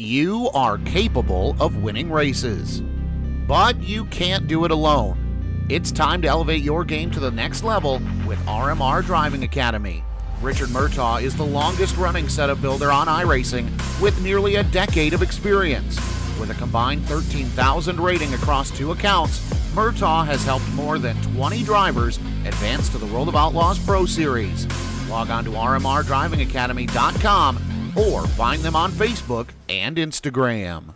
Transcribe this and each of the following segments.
You are capable of winning races, but you can't do it alone. It's time to elevate your game to the next level with RMR Driving Academy. Richard Murtaugh is the longest-running setup builder on iRacing with nearly a decade of experience. With a combined 13,000 rating across 2 accounts, Murtaugh has helped more than 20 drivers advance to the World of Outlaws Pro Series. Log on to rmrdrivingacademy.com or find them on Facebook and Instagram.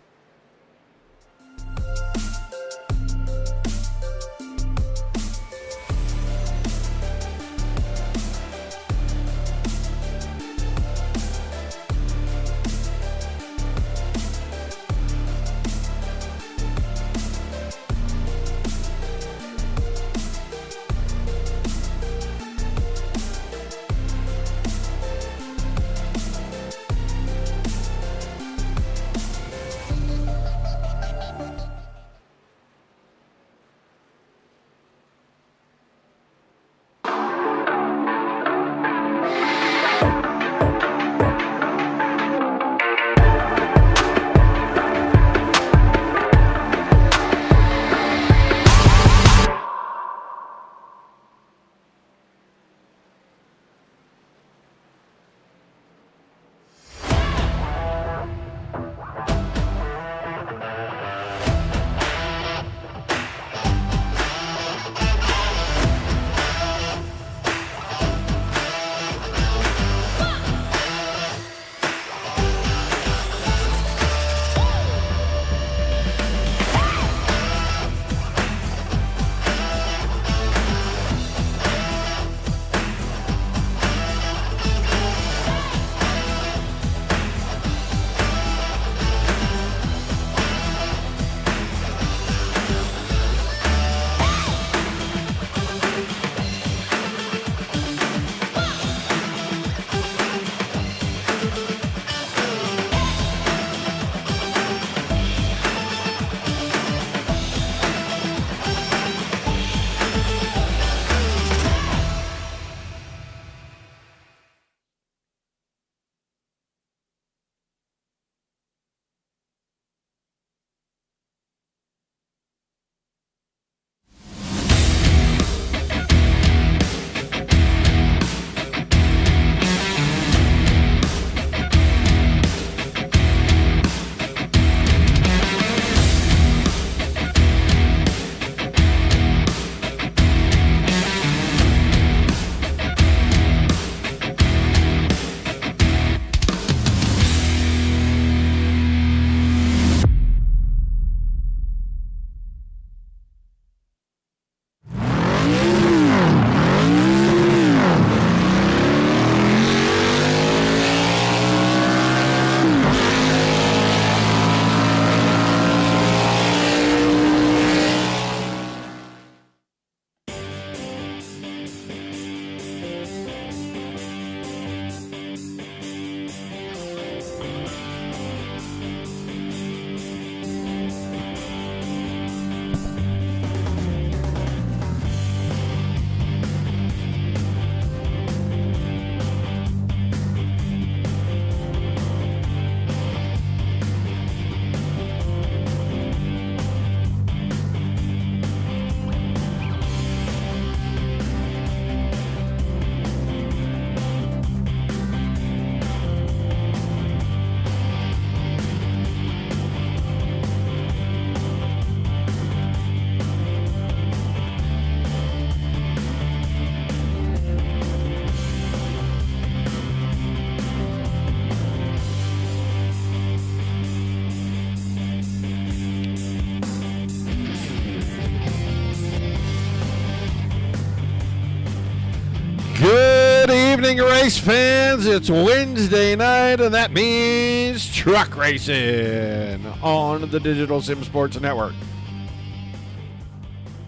Good evening, race fans. It's Wednesday night, and that means truck racing on the Digital Sim Sports Network.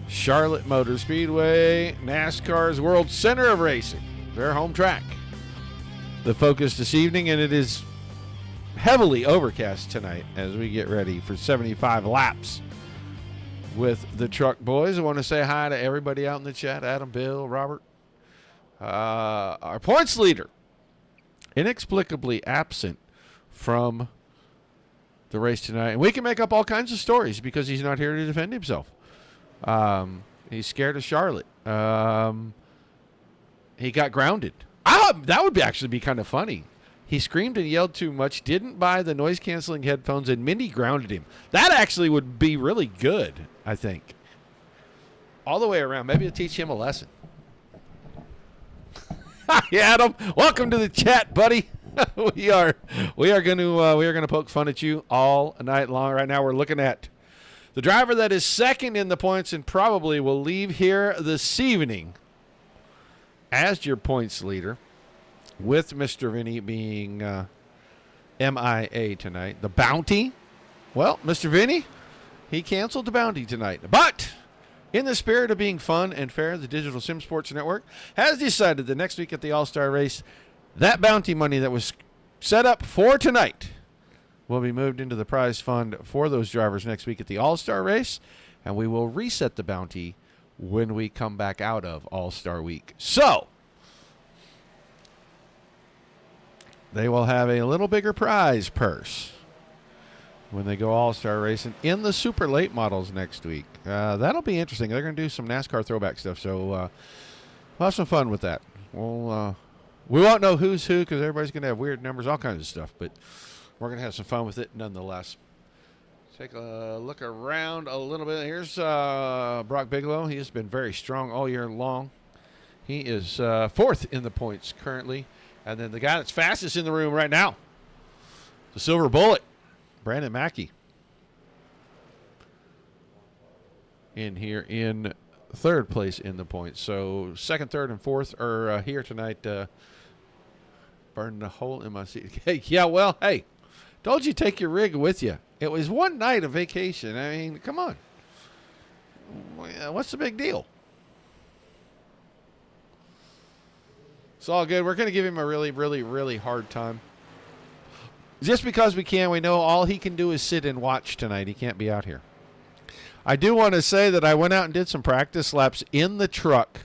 Charlotte MotorSpeedway, NASCAR's World Center of Racing, their home track. The focus this evening, and it is heavily overcast tonight as we get ready for 75 laps with the truck boys. I want to say hi to everybody out in the chat. Adam, Bill, Robert. Our points leader, inexplicably absent from the race tonight. And we can make up all kinds of stories because he's not here to defend himself. He's scared of Charlotte. He got grounded. That would actually be kind of funny. He screamed and yelled too much, didn't buy the noise-canceling headphones, and Mindy grounded him. That actually would be really good, I think. All the way around. Maybe it'll teach him a lesson. Hi, Adam. Welcome to the chat, buddy. we are gonna poke fun at you all night long. Right now, we're looking at the driver that is second in the points and probably will leave here this evening as your points leader, with Mr. Vinny being MIA tonight. The bounty. Well, Mr. Vinny, he canceled the bounty tonight. But in the spirit of being fun and fair, the Digital Sim Sports Network has decided that next week at the All-Star Race, that bounty money that was set up for tonight will be moved into the prize fund for those drivers next week at the All-Star Race, and we will reset the bounty when we come back out of All-Star Week. So they will have a little bigger prize purse when they go All-Star racing in the super late models next week. That'll be interesting. They're going to do some NASCAR throwback stuff, so we'll have some fun with that. We won't know who's who because everybody's going to have weird numbers, all kinds of stuff, but we're going to have some fun with it nonetheless. Take a look around a little bit. Here's Brock Bigelow. He has been very strong all year long. He is fourth in the points currently. And then the guy that's fastest in the room right now, the Silver Bullet, Brandon Mackey, in here in third place in the points. So second, third, and fourth are here tonight. Burning a hole in my seat. Hey, yeah, well, hey, told you take your rig with you. It was one night of vacation. I mean, come on. What's the big deal? It's all good. We're going to give him a really, really, really hard time. Just because we can, we know all he can do is sit and watch tonight. He can't be out here. I do want to say that I went out and did some practice laps in the truck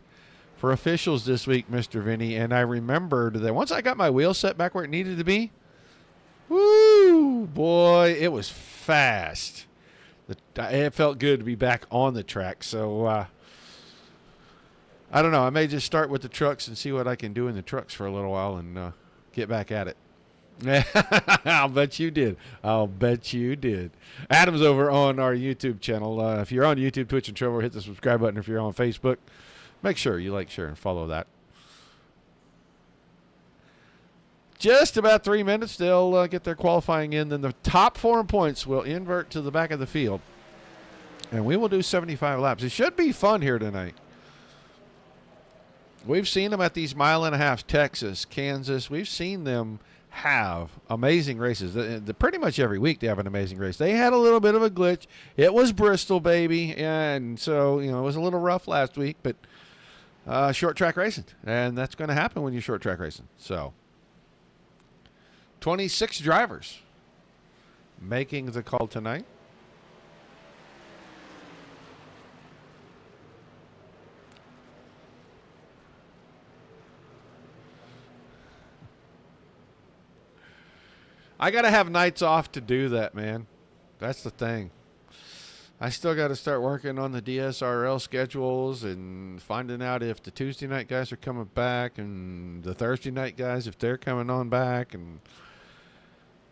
for officials this week, Mr. Vinny, and I remembered that once I got my wheel set back where it needed to be, woo, boy, it was fast. It felt good to be back on the track, so I don't know. I may just start with the trucks and see what I can do in the trucks for a little while and get back at it. I'll bet you did. I'll bet you did. Adam's over on our YouTube channel. If you're on YouTube, Twitch, and Trovo, hit the subscribe button. If you're on Facebook, make sure you like, share, and follow that. Just about 3 minutes. They'll get their qualifying in. Then the top 4 points will invert to the back of the field. And we will do 75 laps. It should be fun here tonight. We've seen them at these mile-and-a-half, Texas, Kansas. We've seen them have amazing races. Pretty much every week they have an amazing race. They had a little bit of a glitch. It was Bristol, baby, and so, it was a little rough last week, but short track racing, and that's going to happen when you're short track racing. So 26 drivers making the call tonight. I got to have nights off to do that, man. That's the thing. I still got to start working on the DSRL schedules and finding out if the Tuesday night guys are coming back and the Thursday night guys, if they're coming on back. And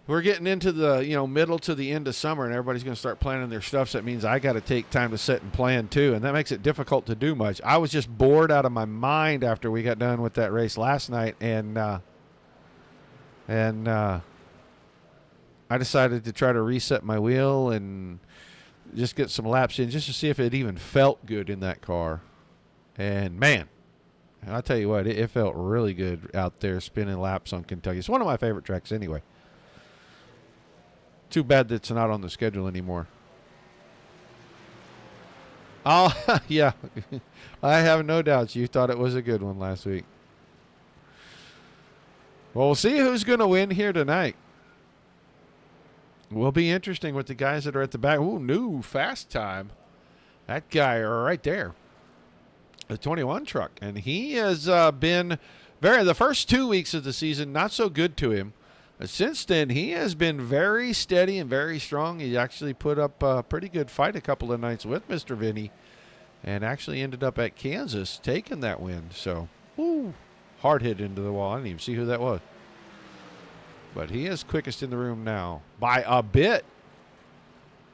we're getting into the, middle to the end of summer, and everybody's going to start planning their stuff. So that means I got to take time to sit and plan too. And that makes it difficult to do much. I was just bored out of my mind after we got done with that race last night. And I decided to try to reset my wheel and just get some laps in just to see if it even felt good in that car. And, man, I'll tell you what, it felt really good out there spinning laps on Kentucky. It's one of my favorite tracks anyway. Too bad that it's not on the schedule anymore. Oh, yeah. I have no doubts you thought it was a good one last week. Well, we'll see who's going to win here tonight. Will be interesting with the guys that are at the back. Ooh, new fast time. That guy right there. The 21 truck. And he has been the first 2 weeks of the season, not so good to him. Since then, he has been very steady and very strong. He actually put up a pretty good fight a couple of nights with Mr. Vinny and actually ended up at Kansas taking that win. So, hard hit into the wall. I didn't even see who that was. But he is quickest in the room now by a bit.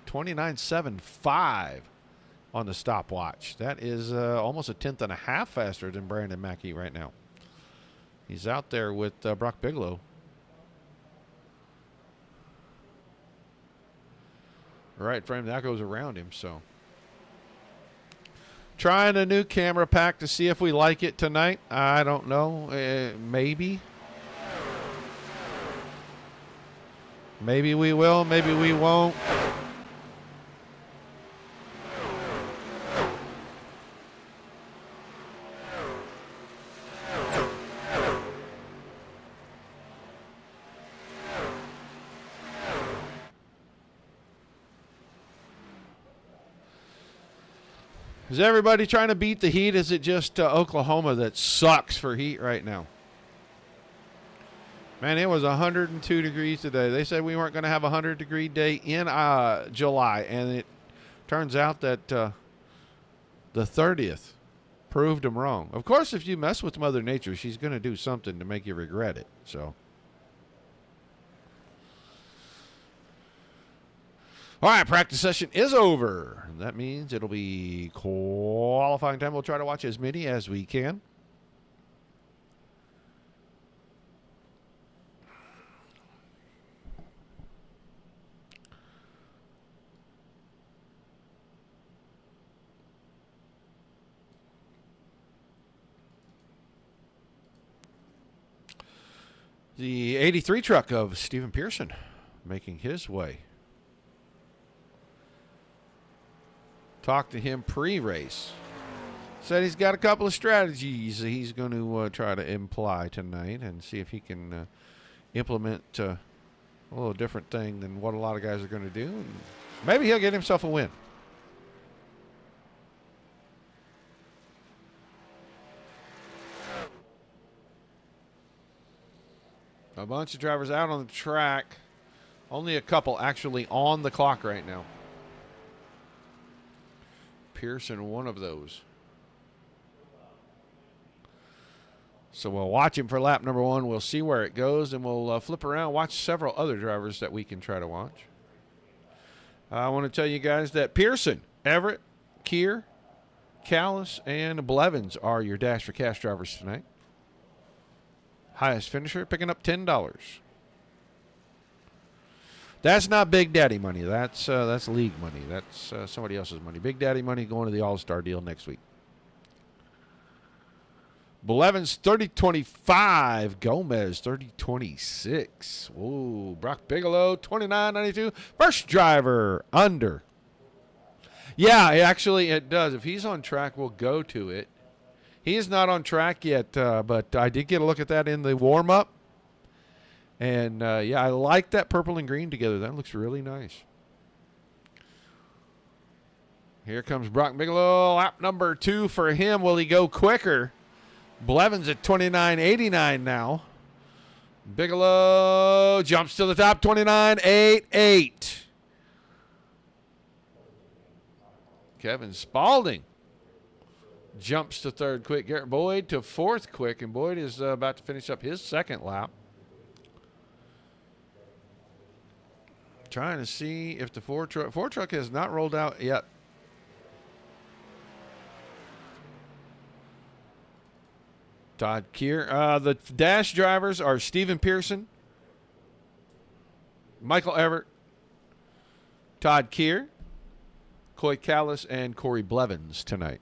29.75 on the stopwatch. That is almost a tenth and a half faster than Brandon Mackey right now. He's out there with Brock Bigelow. Right frame, that goes around him, so. Trying a new camera pack to see if we like it tonight. I don't know. Maybe. Maybe we will, maybe we won't. Is everybody trying to beat the heat? Is it just Oklahoma that sucks for heat right now? Man, it was 102 degrees today. They said we weren't going to have a 100-degree day in July, and it turns out that the 30th proved them wrong. Of course, if you mess with Mother Nature, she's going to do something to make you regret it. So, all right, practice session is over. That means it'll be qualifying time. We'll try to watch as many as we can. The 83 truck of Stephen Pearson making his way. Talked to him pre-race. Said he's got a couple of strategies he's going to try to imply tonight and see if he can implement a little different thing than what a lot of guys are going to do. And maybe he'll get himself a win. A bunch of drivers out on the track. Only a couple actually on the clock right now. Pearson, one of those. So we'll watch him for lap number one. We'll see where it goes, and we'll flip around, watch several other drivers that we can try to watch. I want to tell you guys that Pearson, Everett, Keir, Callis, and Blevins are your Dash for Cash drivers tonight. Highest finisher picking up $10. That's not Big Daddy money. That's league money. That's somebody else's money. Big Daddy money going to the All-Star deal next week. Blevins 30.25. Gomez 30.26. Whoa. Brock Bigelow 29.92. First driver under. Yeah, actually it does. If he's on track, we'll go to it. He is not on track yet, but I did get a look at that in the warm-up. And, yeah, I like that purple and green together. That looks really nice. Here comes Brock Bigelow. Lap number 2 for him. Will he go quicker? Blevins at 29.89 now. Bigelow jumps to the top, 29.88. Kevin Spaulding jumps to third quick. Garrett Boyd to fourth quick, and Boyd is about to finish up his second lap. Trying to see if the Ford truck has not rolled out yet. Todd Keir. The Dash drivers are Stephen Pearson, Michael Everett, Todd Keir, Coy Callis, and Corey Blevins tonight.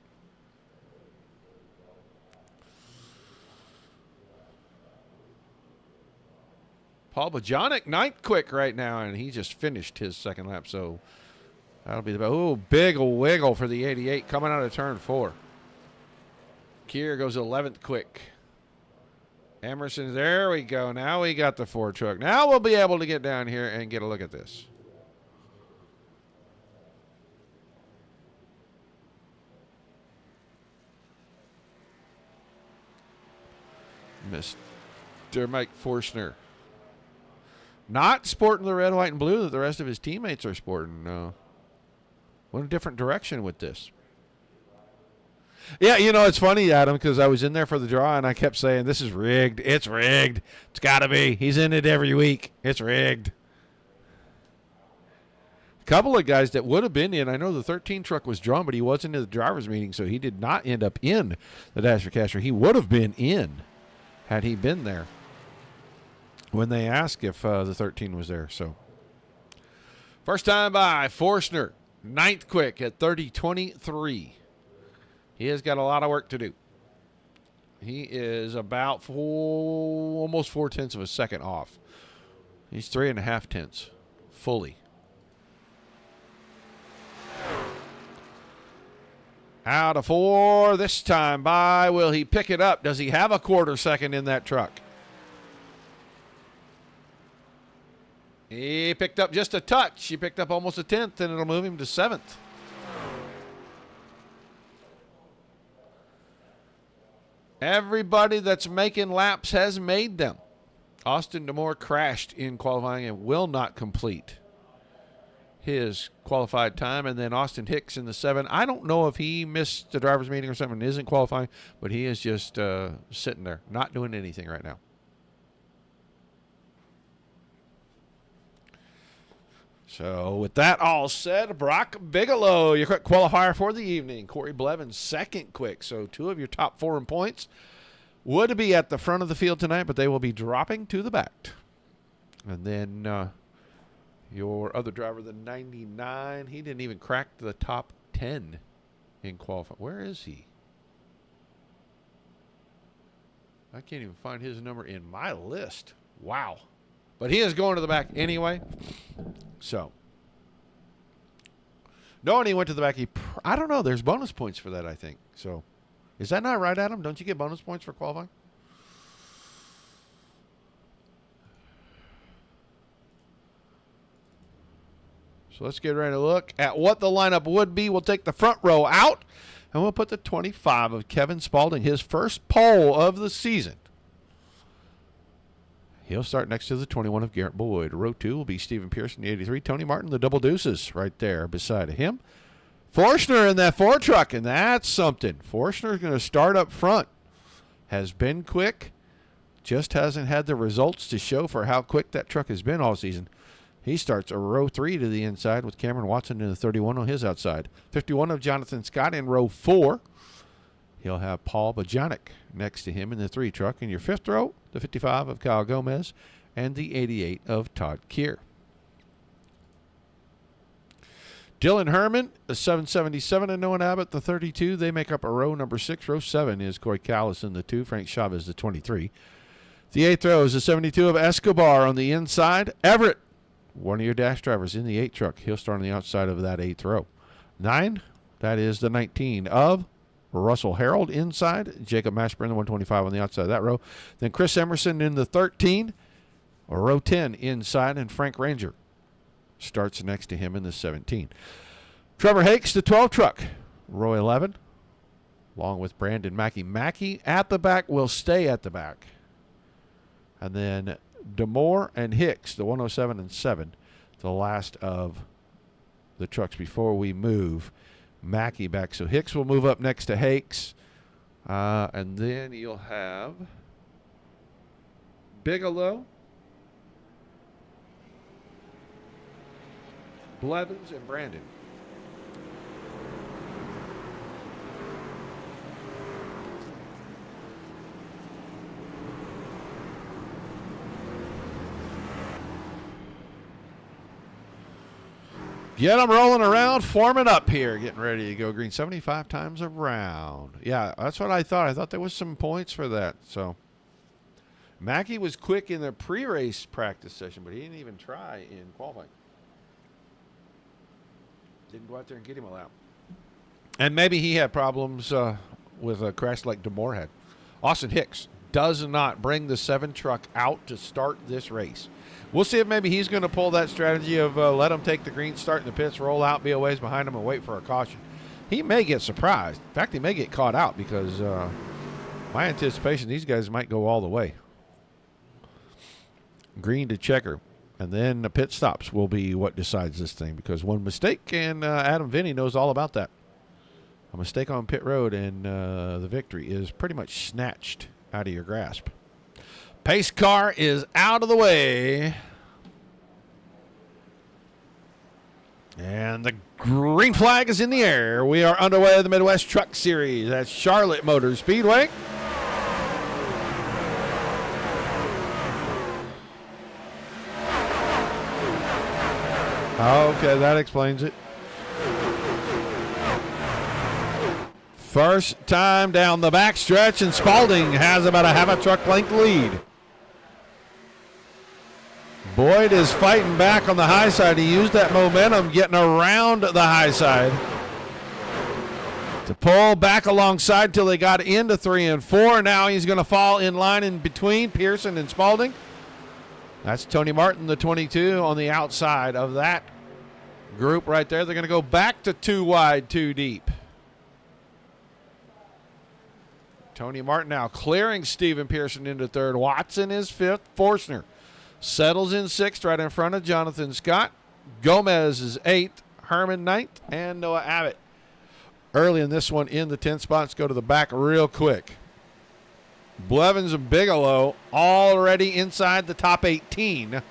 Paul Bojanic, ninth quick right now, and he just finished his second lap, so that'll be the... Oh, big wiggle for the 88 coming out of turn 4. Keir goes 11th quick. Emerson, there we go. Now we got the Ford truck. Now we'll be able to get down here and get a look at this. Mr. Mike Forstner. Not sporting the red, white, and blue that the rest of his teammates are sporting. Went a different direction with this. Yeah, it's funny, Adam, because I was in there for the draw, and I kept saying, this is rigged. It's rigged. It's got to be. He's in it every week. It's rigged. A couple of guys that would have been in. I know the 13 truck was drawn, but he wasn't in the driver's meeting, so he did not end up in the Dash for Cash. He would have been in had he been there when they asked if the 13 was there. So, first time by Forstner, 9th quick at 30.23. He has got a lot of work to do. He is about almost 4/10 of a second off. He's 3.5 tenths fully. Out of 4 this time by. Will he pick it up? Does he have a 1/4 second in that truck? He picked up just a touch. He picked up almost a 10th, and it'll move him to 7th. Everybody that's making laps has made them. Austin Demore crashed in qualifying and will not complete his qualified time. And then Austin Hicks in the 7. I don't know if he missed the driver's meeting or something and isn't qualifying, but he is just sitting there, not doing anything right now. So with that all said, Brock Bigelow, your quick qualifier for the evening. Corey Blevins, 2nd quick. So 2 of your top 4 in points would be at the front of the field tonight, but they will be dropping to the back. And then your other driver, the 99, he didn't even crack the top 10 in qualifying. Where is he? I can't even find his number in my list. Wow. But he is going to the back anyway. So, knowing he went to the back, I don't know. There's bonus points for that, I think. So, is that not right, Adam? Don't you get bonus points for qualifying? So, let's get ready to look at what the lineup would be. We'll take the front row out, and we'll put the 25 of Kevin Spaulding, his first pole of the season. He'll start next to the 21 of Garrett Boyd. Row 2 will be Stephen Pearson, the 83. Tony Martin, the double deuces, right there beside him. Forstner in that 4 truck, and that's something. Forstner's going to start up front. Has been quick. Just hasn't had the results to show for how quick that truck has been all season. He starts a row 3 to the inside with Cameron Watson in the 31 on his outside. 51 of Jonathan Scott in row 4. He'll have Paul Bajanic next to him in the 3 truck. In your 5th row, the 55 of Kyle Gomez and the 88 of Todd Keir. Dylan Herman, the 777, and Noah Abbott, the 32. They make up a row number 6. Row 7 is Corey Callis in the 2. Frank Chavez, the 23. The 8th row is the 72 of Escobar on the inside. Everett, one of your dash drivers in the 8 truck. He'll start on the outside of that 8th row. 9, that is the 19 of Russell Harold inside. Jacob Mashburn, the 125 on the outside of that row. Then Chris Emerson in the 13. Row 10 inside, and Frank Ranger starts next to him in the 17. Trevor Hakes, the 12 truck. Row 11, along with Brandon Mackey. Mackey at the back will stay at the back. And then Demore and Hicks, the 107 and 7, the last of the trucks before we move Mackey back. So Hicks will move up next to Hakes. And then you'll have Bigelow, Blevins, and Brandon. Get them rolling around, forming up here, getting ready to go green 75 times around. Yeah, that's what I thought. I thought there was some points for that. So Mackey was quick in the pre-race practice session, but he didn't even try in qualifying. Didn't go out there and get him a lap. And maybe he had problems with a crash like Demore had. Austin Hicks does not bring the 7 truck out to start this race. We'll see if maybe he's going to pull that strategy of let him take the green start in the pits, roll out, be a ways behind him, and wait for a caution. He may get surprised. In fact, he may get caught out because my anticipation, these guys might go all the way. Green to checker. And then the pit stops will be what decides this thing, because one mistake, and Adam Vinny knows all about that. A mistake on pit road, and the victory is pretty much snatched out of your grasp. Pace car is out of the way. And the green flag is in the air. We are underway in the Midwest Truck Series at Charlotte Motor Speedway. Okay, that explains it. First time down the backstretch, and Spalding has about a half a truck length lead. Boyd is fighting back on the high side. He used that momentum getting around the high side to pull back alongside till they got into 3 and 4. Now he's going to fall in line in between Pearson and Spalding. That's Tony Martin, the 22, on the outside of that group right there. They're going to go back to 2 wide, 2 deep. Tony Martin now clearing Stephen Pearson into 3rd. Watson is 5th. Forstner settles in 6th right in front of Jonathan Scott. Gomez is 8th. Herman 9th. And Noah Abbott early in this one in the 10th spot. Let's go to the back real quick. Blevins and Bigelow already inside the top 18.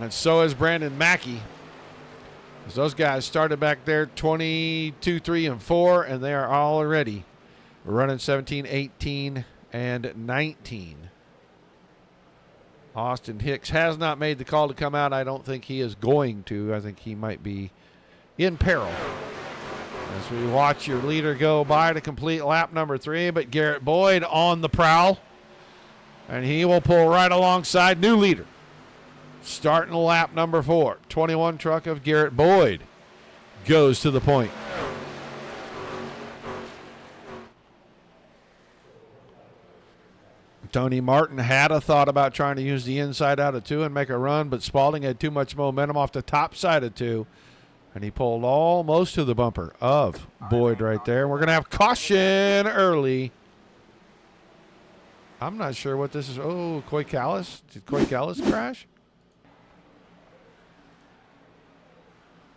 And so is Brandon Mackey. As those guys started back there 22, 3, and 4, and they are already running 17, 18, and 19. Austin Hicks has not made the call to come out. I don't think he is going to. I think he might be in peril. As we watch your leader go by to complete lap number 3, but Garrett Boyd on the prowl. And he will pull right alongside new leader. Starting lap number 4. 21 truck of Garrett Boyd goes to the point. Tony Martin had a thought about trying to use the inside out of 2 and make a run, but Spalding had too much momentum off the top side of 2, and he pulled almost to the bumper of Boyd right there. We're going to have caution early. I'm not sure what this is. Oh, Coy Callis. Did Coy Callis crash?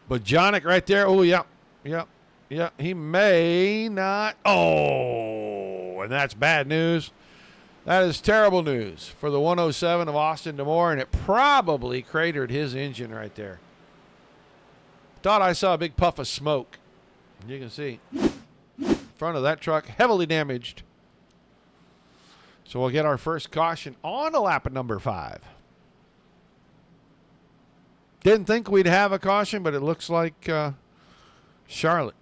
But Jonick right there. Oh, yeah. He may not. Oh, and that's bad news. That is terrible news for the 107 of Austin D'Amore, and it probably cratered his engine right there. Thought I saw a big puff of smoke. You can see front of that truck heavily damaged. So we'll get our first caution on a lap of number 5. Didn't think we'd have a caution, but it looks like Charlotte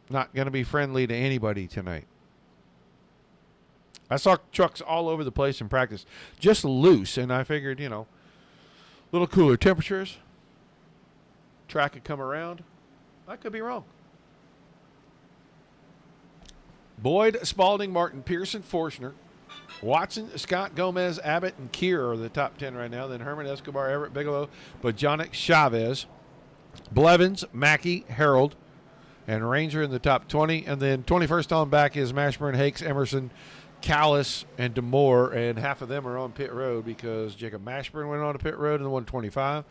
not going to be friendly to anybody tonight. I saw trucks all over the place in practice, just loose, and I figured, you know, a little cooler temperatures, track could come around. I could be wrong. Boyd, Spalding, Martin, Pearson, Forstner, Watson, Scott, Gomez, Abbott, and Keir are the top 10 right now. Then Herman, Escobar, Everett, Bigelow, Bojanic, Chavez, Blevins, Mackey, Harold, and Ranger in the top 20. And then 21st on back is Mashburn, Hakes, Emerson, Callis, and D'Amore, and half of them are on pit road because Jacob Mashburn went on to pit road in the 125.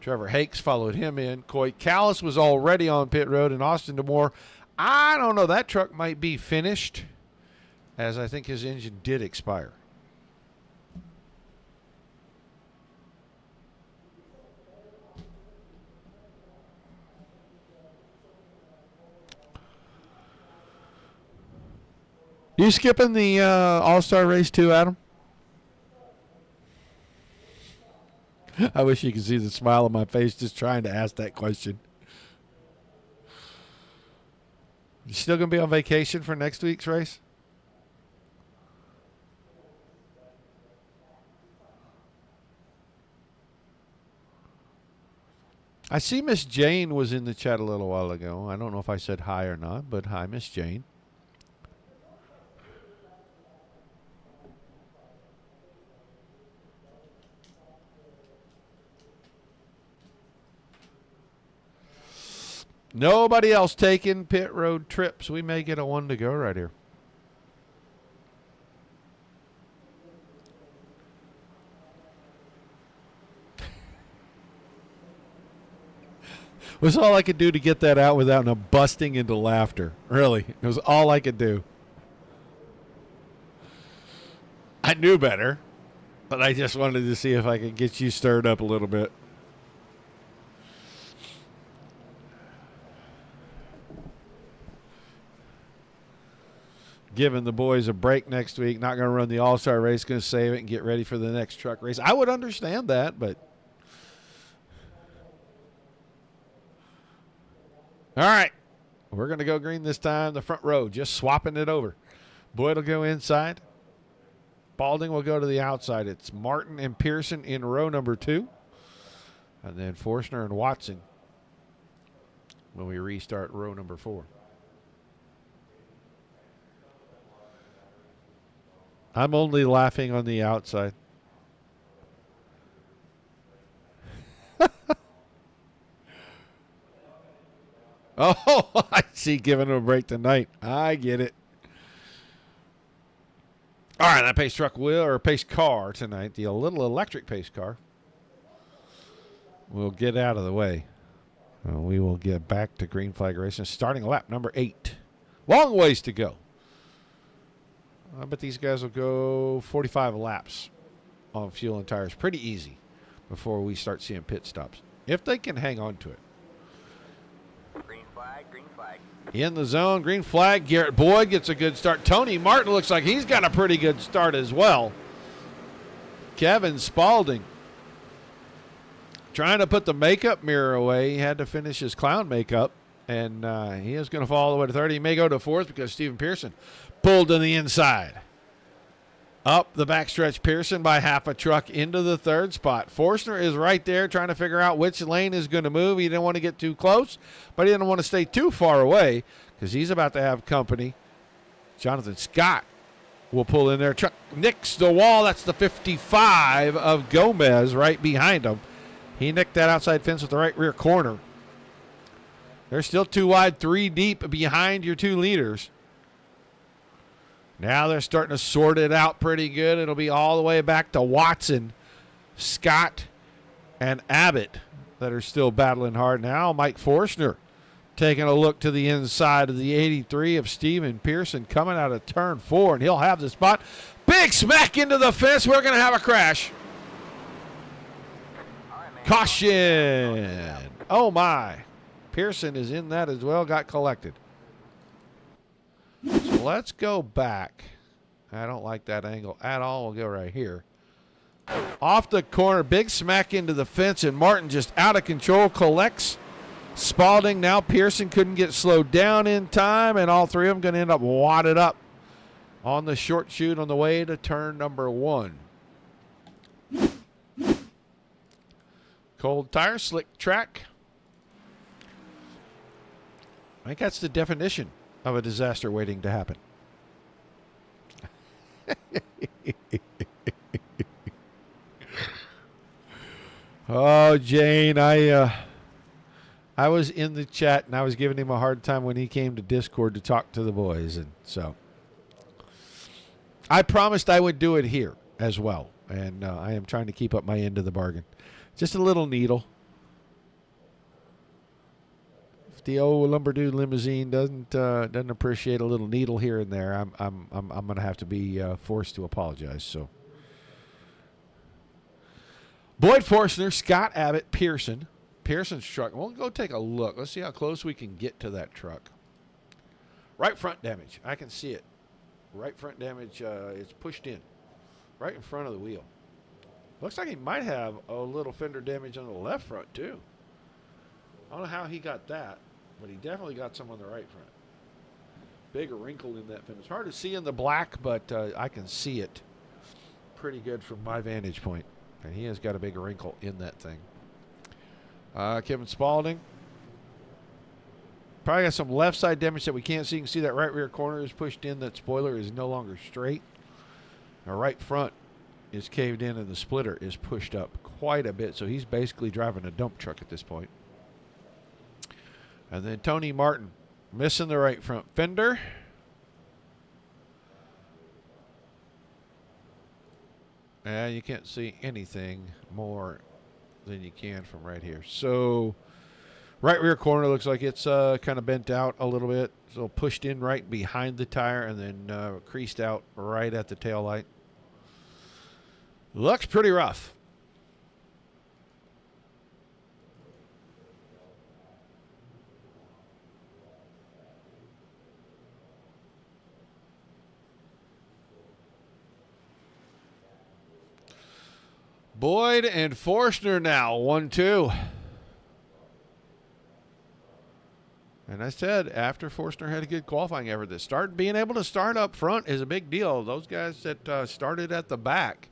Trevor Hakes followed him in. Coy Callis was already on pit road, and Austin D'Amore, I don't know, that truck might be finished, as I think his engine did expire. You skipping the All-Star race too, Adam? I wish you could see the smile on my face just trying to ask that question. You still going to be on vacation for next week's race? I see Miss Jane was in the chat a little while ago. I don't know if I said hi or not, but hi, Miss Jane. Nobody else taking pit road trips. We may get a one to go right here. was all I could do to get that out without no busting into laughter. Really, it was all I could do. I knew better, but I just wanted to see if I could get you stirred up a little bit. Giving the boys a break next week, not going to run the All-Star race, going to save it and get ready for the next truck race. I would understand that, but all right. We're going to go green this time, the front row, just swapping it over. Boyd will go inside. Balding will go to the outside. It's Martin and Pearson in row number 2. And then Forstner and Watson when we restart row number 4. I'm only laughing on the outside. Oh, I see, giving him a break tonight. I get it. All right, that pace truck will, or pace car tonight, the little electric pace car, will get out of the way. We will get back to green flag racing, starting lap number 8. Long ways to go. I bet these guys will go 45 laps on fuel and tires pretty easy before we start seeing pit stops, if they can hang on to it. Green flag, green flag. In the zone, green flag. Garrett Boyd gets a good start. Tony Martin looks like he's got a pretty good start as well. Kevin Spaulding trying to put the makeup mirror away. He had to finish his clown makeup, and he is going to fall all the way to 30. He may go to 4th because Stephen Pearson pulled to the inside. Up the backstretch, Pearson by half a truck into the 3rd spot. Forstner is right there trying to figure out which lane is going to move. He didn't want to get too close, but he didn't want to stay too far away because he's about to have company. Jonathan Scott will pull in there. Truck nicks the wall. That's the 55 of Gomez right behind him. He nicked that outside fence with the right rear corner. They're still 2 wide, 3 deep behind your 2 leaders. Now they're starting to sort it out pretty good. It'll be all the way back to Watson, Scott, and Abbott that are still battling hard now. Mike Forstner taking a look to the inside of the 83 of Stephen Pearson coming out of turn 4, and he'll have the spot. Big smack into the fence. We're going to have a crash. Caution. Oh, my. Pearson is in that as well, got collected. So let's go back. I don't like that angle at all. We'll go right here. Off the corner, big smack into the fence, and Martin just out of control collects Spaulding. Now Pearson couldn't get slowed down in time, and all 3 of them going to end up wadded up on the short chute on the way to turn number 1. Cold tire, slick track. I think that's the definition of a disaster waiting to happen. Oh, Jane, I was in the chat and I was giving him a hard time when he came to Discord to talk to the boys, and so I promised I would do it here as well, and I am trying to keep up my end of the bargain. Just a little needle. If the old Lumberdude limousine doesn't appreciate a little needle here and there, I'm going to have to be forced to apologize. So, Boyd Forstner, Scott Abbott, Pearson. Pearson's truck. We'll go take a look. Let's see how close we can get to that truck. Right front damage. I can see it. Right front damage. It's pushed in. Right in front of the wheel. Looks like he might have a little fender damage on the left front, too. I don't know how he got that, but he definitely got some on the right front. Big wrinkle in that fender. It's hard to see in the black, but I can see it pretty good from my vantage point. And he has got a big wrinkle in that thing. Kevin Spaulding. Probably got some left side damage that we can't see. You can see that right rear corner is pushed in. That spoiler is no longer straight. Our right front is caved in, and the splitter is pushed up quite a bit. So he's basically driving a dump truck at this point. And then Tony Martin missing the right front fender. And you can't see anything more than you can from right here. So Right rear corner looks like it's kind of bent out a little bit. So pushed in right behind the tire and then creased out right at the tail light. Looks pretty rough. Boyd and Forstner now, 1-2. And I said, after Forstner had a good qualifying effort, being able to start up front is a big deal. Those guys that started at the back.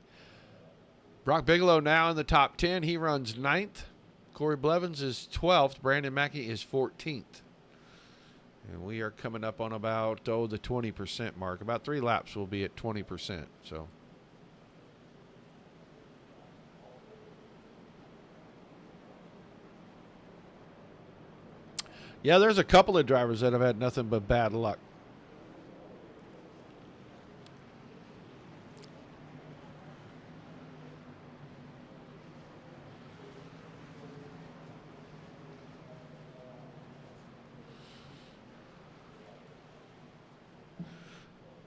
Brock Bigelow now in the top 10. He runs 9th. Corey Blevins is 12th. Brandon Mackey is 14th. And we are coming up on about, the 20% mark. About 3 laps will be at 20%. So. Yeah, there's a couple of drivers that have had nothing but bad luck.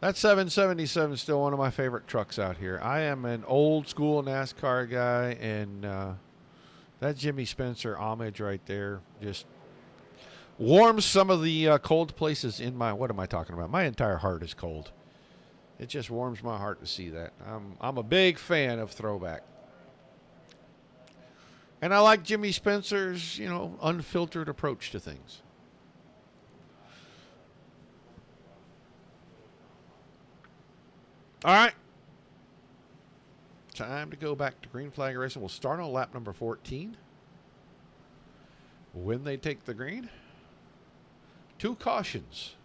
That 777 is still one of my favorite trucks out here. I am an old school NASCAR guy, and that Jimmy Spencer homage right there just warms some of the cold places in my, what am I talking about? My entire heart is cold. It just warms my heart to see that. I'm a big fan of throwback. And I like Jimmy Spencer's, unfiltered approach to things. All right. Time to go back to green flag racing. We'll start on lap number 14. When they take the green, 2 cautions.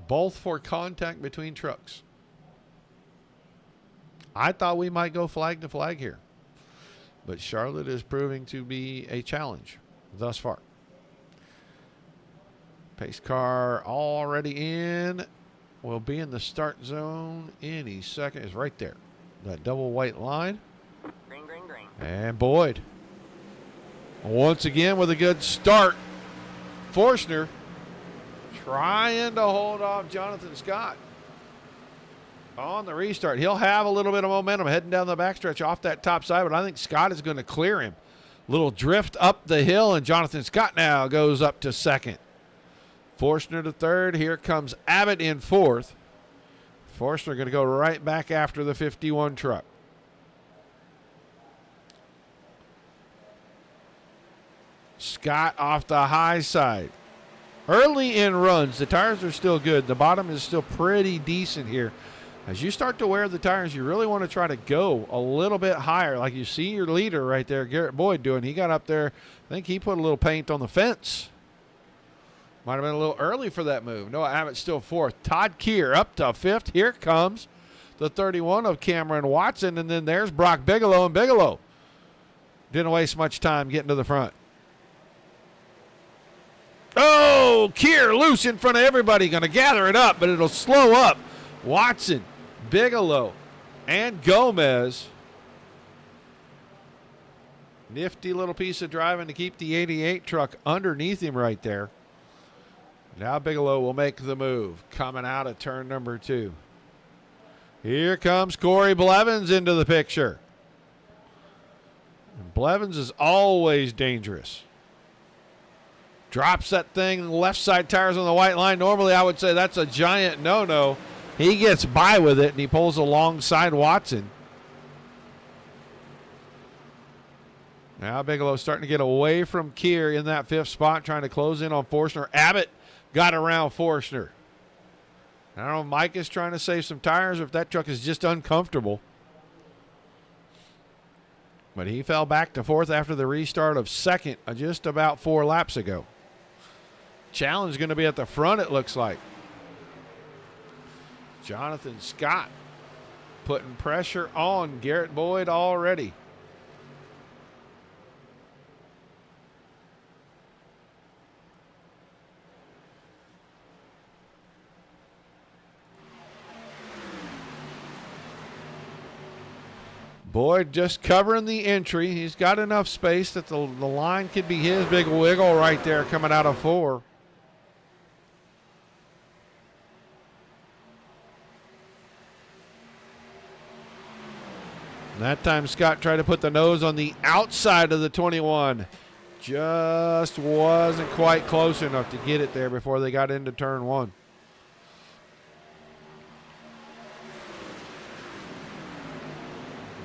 Both for contact between trucks. I thought we might go flag to flag here, but Charlotte is proving to be a challenge thus far. Pace car already in. Will be in the start zone any second. Is right there. That double white line. Green, green, green. And Boyd. Once again with a good start. Forstner trying to hold off Jonathan Scott on the restart. He'll have a little bit of momentum heading down the backstretch off that top side, but I think Scott is going to clear him. Little drift up the hill, and Jonathan Scott now goes up to second. Forstner to third. Here comes Abbott in fourth. Forstner going to go right back after the 51 truck. Scott off the high side. Early in runs, the tires are still good. The bottom is still pretty decent here. As you start to wear the tires, you really want to try to go a little bit higher, like you see your leader right there, Garrett Boyd, doing. He got up there. I think he put a little paint on the fence. Might have been a little early for that move. Noah Abbott still fourth. Todd Keir up to fifth. Here comes the 31 of Cameron Watson, and then there's Brock Bigelow, and Bigelow didn't waste much time getting to the front. Oh, Keir loose in front of everybody. Going to gather it up, but it'll slow up. Watson, Bigelow, and Gomez. Nifty little piece of driving to keep the 88 truck underneath him right there. Now Bigelow will make the move, coming out of turn number 2. Here comes Corey Blevins into the picture. And Blevins is always dangerous. Drops that thing, left side tires on the white line. Normally I would say that's a giant no-no. He gets by with it, and he pulls alongside Watson. Now Bigelow starting to get away from Keir in that 5th spot, trying to close in on Forstner. Abbott got around Forstner. I don't know if Mike is trying to save some tires or if that truck is just uncomfortable. But he fell back to 4th after the restart of 2nd just about 4 laps ago. Challenge going to be at the front, it looks like. Jonathan Scott putting pressure on Garrett Boyd already. Boyd just covering the entry. He's got enough space that the line could be his. Big wiggle right there coming out of 4. And that time Scott tried to put the nose on the outside of the 21. Just wasn't quite close enough to get it there before they got into turn 1.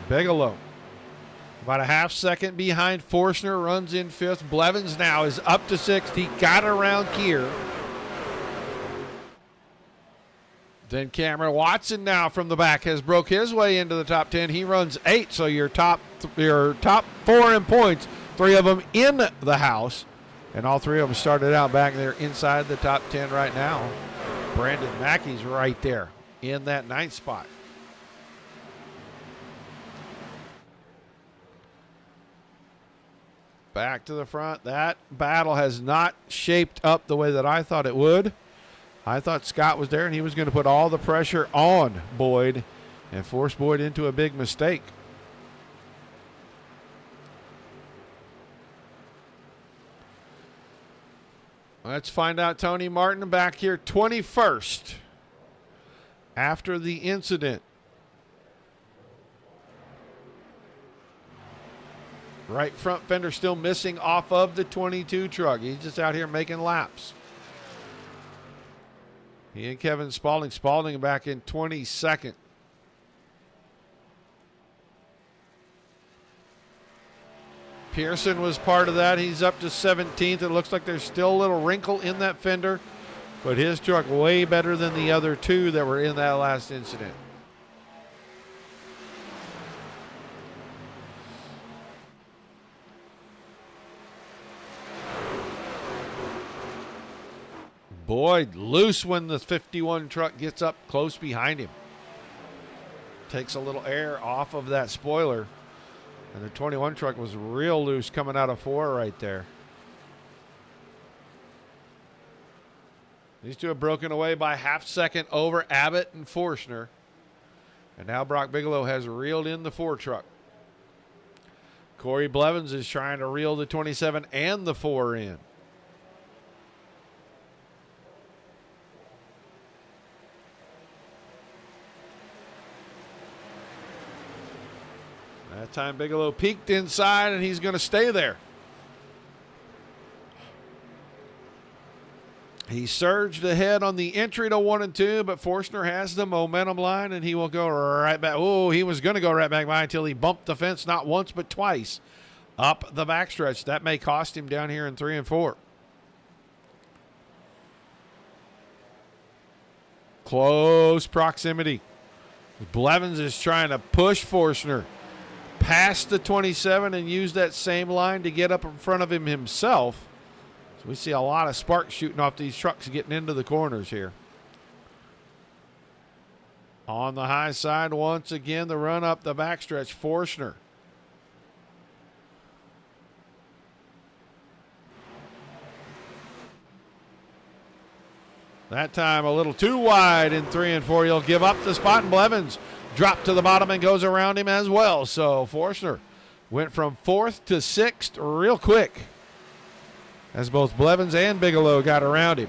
Bigelow, about a half second behind Forstner, runs in 5th. Blevins now is up to 6th. He got around Keir. Then Cameron Watson now from the back has broke his way into the top 10. He runs 8, so your top 4 in points, 3 of them in the house, and all 3 of them started out back there inside the top 10 right now. Brandon Mackey's right there in that 9th spot. Back to the front. That battle has not shaped up the way that I thought it would. I thought Scott was there and he was going to put all the pressure on Boyd and force Boyd into a big mistake. Let's find out Tony Martin back here 21st after the incident. Right front fender still missing off of the 22 truck. He's just out here making laps. He and Kevin Spalding. Spalding back in 22nd. Pearson was part of that. He's up to 17th. It looks like there's still a little wrinkle in that fender, but his truck way better than the other 2 that were in that last incident. Boyd loose when the 51 truck gets up close behind him. Takes a little air off of that spoiler. And the 21 truck was real loose coming out of 4 right there. These 2 have broken away by half second over Abbott and Forstner. And now Brock Bigelow has reeled in the 4 truck. Corey Blevins is trying to reel the 27 and the 4 in. That time Bigelow peeked inside and he's going to stay there. He surged ahead on the entry to 1 and 2, but Forstner has the momentum line and he will go right back. Oh, he was going to go right back by until he bumped the fence not once but twice up the backstretch. That may cost him down here in 3 and 4. Close proximity. Blevins is trying to push Forstner past the 27 and use that same line to get up in front of him himself. So we see a lot of sparks shooting off these trucks getting into the corners here. On the high side, once again, the run up the backstretch, Forstner. That time a little too wide in 3 and 4. He'll give up the spot, and Blevins dropped to the bottom and goes around him as well. So Forstner went from 4th to 6th real quick as both Blevins and Bigelow got around him.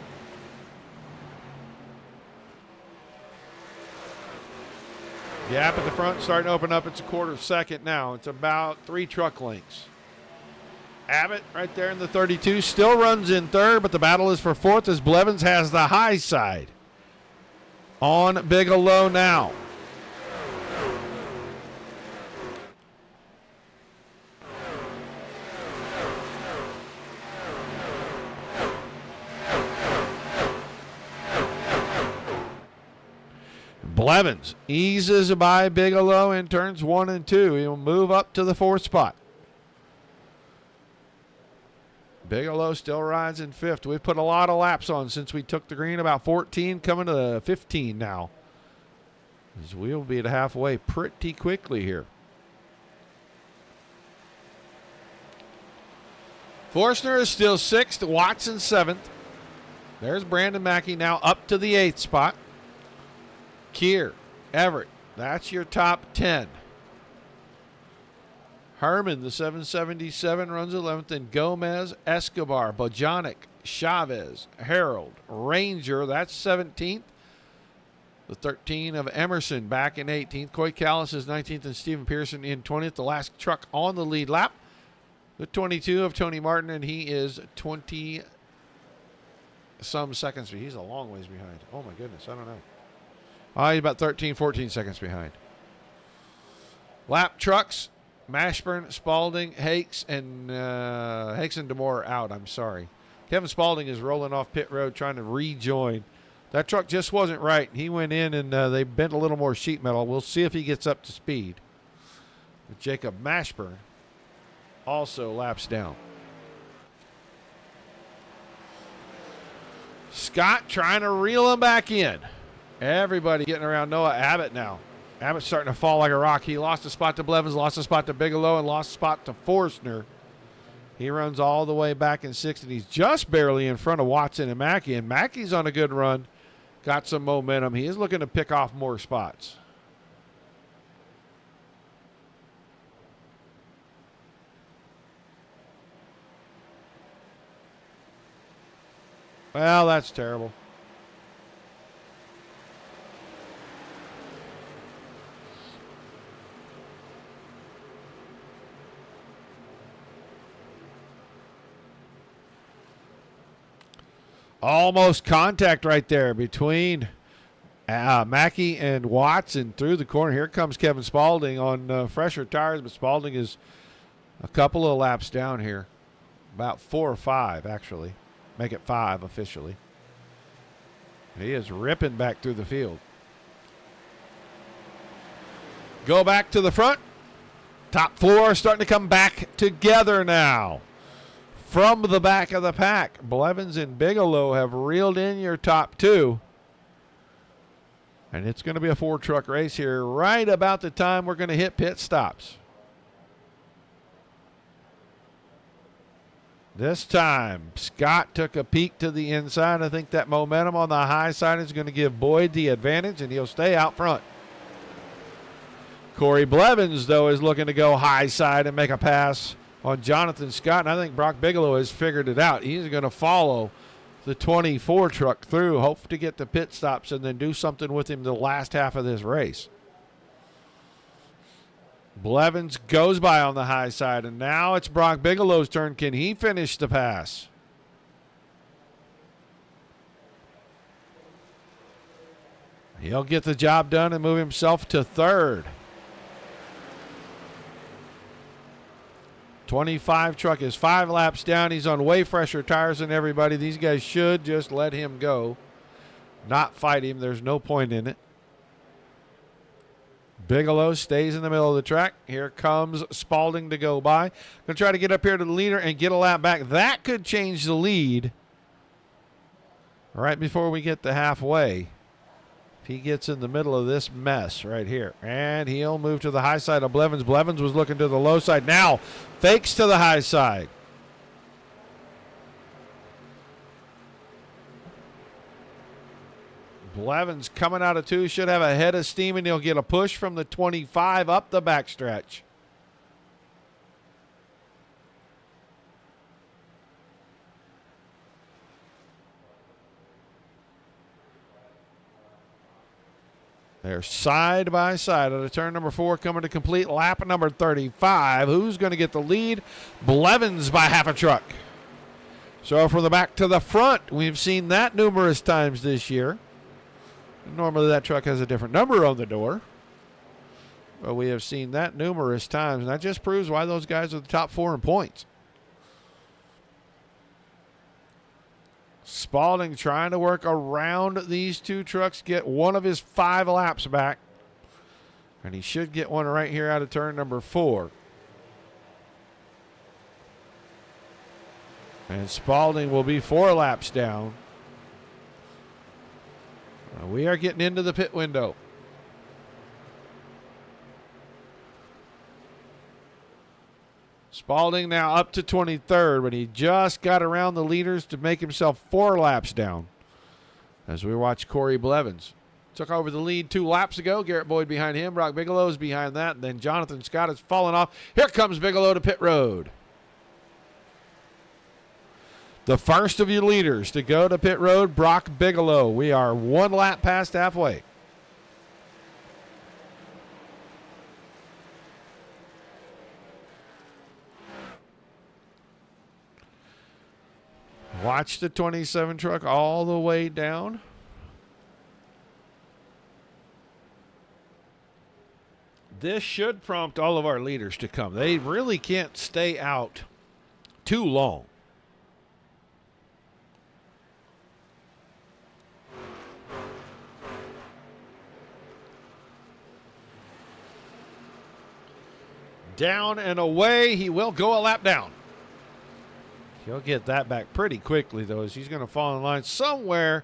Gap at the front starting to open up. It's a 1/4 second now. It's about 3 truck lengths. Abbott right there in the 32 still runs in 3rd, but the battle is for 4th as Blevins has the high side on Bigelow now. Blevins eases by Bigelow in turns 1 and 2. He'll move up to the 4th spot. Bigelow still rides in 5th. We've put a lot of laps on since we took the green, about 14 coming to 15 now. As we'll be at halfway pretty quickly here. Forstner is still 6th. Watson 7th. There's Brandon Mackey now up to the 8th spot. Keir, Everett, that's your top 10. Herman, the 777, runs 11th. Then Gomez, Escobar, Bojanic, Chavez, Harold, Ranger, that's 17th. The 13 of Emerson back in 18th. Coy Callis is 19th and Stephen Pearson in 20th. The last truck on the lead lap. The 22 of Tony Martin, and he is 20-some seconds. He's a long ways behind. Oh, my goodness. I don't know. He's about 13, 14 seconds behind. Lap trucks. Mashburn, Spalding, Hakes, and DeMore out. I'm sorry. Kevin Spalding is rolling off pit road trying to rejoin. That truck just wasn't right. He went in and they bent a little more sheet metal. We'll see if he gets up to speed. But Jacob Mashburn also laps down. Scott trying to reel him back in. Everybody getting around Noah Abbott now. Abbott's starting to fall like a rock. He lost a spot to Blevins, lost a spot to Bigelow, and lost a spot to Forstner. He runs all the way back in sixth, and he's just barely in front of Watson and Mackey. And Mackey's on a good run, got some momentum. He is looking to pick off more spots. Well, that's terrible. Almost contact right there between Mackey and Watson through the corner. Here comes Kevin Spalding on fresher tires, but Spalding is a couple of laps down here. About 4 or 5, actually. Make it 5 officially. He is ripping back through the field. Go back to the front. Top 4 starting to come back together now. From the back of the pack, Blevins and Bigelow have reeled in your top 2. And it's going to be a 4-truck race here right about the time we're going to hit pit stops. This time, Scott took a peek to the inside. I think that momentum on the high side is going to give Boyd the advantage, and he'll stay out front. Corey Blevins, though, is looking to go high side and make a pass on Jonathan Scott, and I think Brock Bigelow has figured it out. He's going to follow the 24 truck through, hope to get the pit stops, and then do something with him the last half of this race. Blevins goes by on the high side, and now it's Brock Bigelow's turn. Can he finish the pass? He'll get the job done and move himself to third. 25 truck is 5 laps down. He's on way fresher tires than everybody. These guys should just let him go, not fight him. There's no point in it. Bigelow stays in the middle of the track. Here comes Spalding to go by. Going to try to get up here to the leader and get a lap back. That could change the lead right before we get to halfway. If he gets in the middle of this mess right here. And he'll move to the high side of Blevins. Blevins was looking to the low side. Now fakes to the high side. Blevins coming out of 2, should have a head of steam, and he'll get a push from the 25 up the backstretch. They're side by side at a turn number 4, coming to complete lap number 35. Who's going to get the lead? Blevins by half a truck. So from the back to the front, we've seen that numerous times this year. Normally that truck has a different number on the door, but we have seen that numerous times, and that just proves why those guys are the top 4 in points. Spalding trying to work around these 2 trucks, get one of his 5 laps back, and he should get one right here out of turn number 4. And Spalding will be 4 laps down. We are getting into the pit window. Spalding now up to 23rd, but he just got around the leaders to make himself 4 laps down. As we watch Corey Blevins took over the lead 2 laps ago. Garrett Boyd behind him. Brock Bigelow's behind that. And then Jonathan Scott has fallen off. Here comes Bigelow to pit road. The first of your leaders to go to pit road, Brock Bigelow. We are 1 lap past halfway. Watch the 27 truck all the way down. This should prompt all of our leaders to come. They really can't stay out too long. Down and away. He will go a lap down. He'll get that back pretty quickly, though, as he's going to fall in line somewhere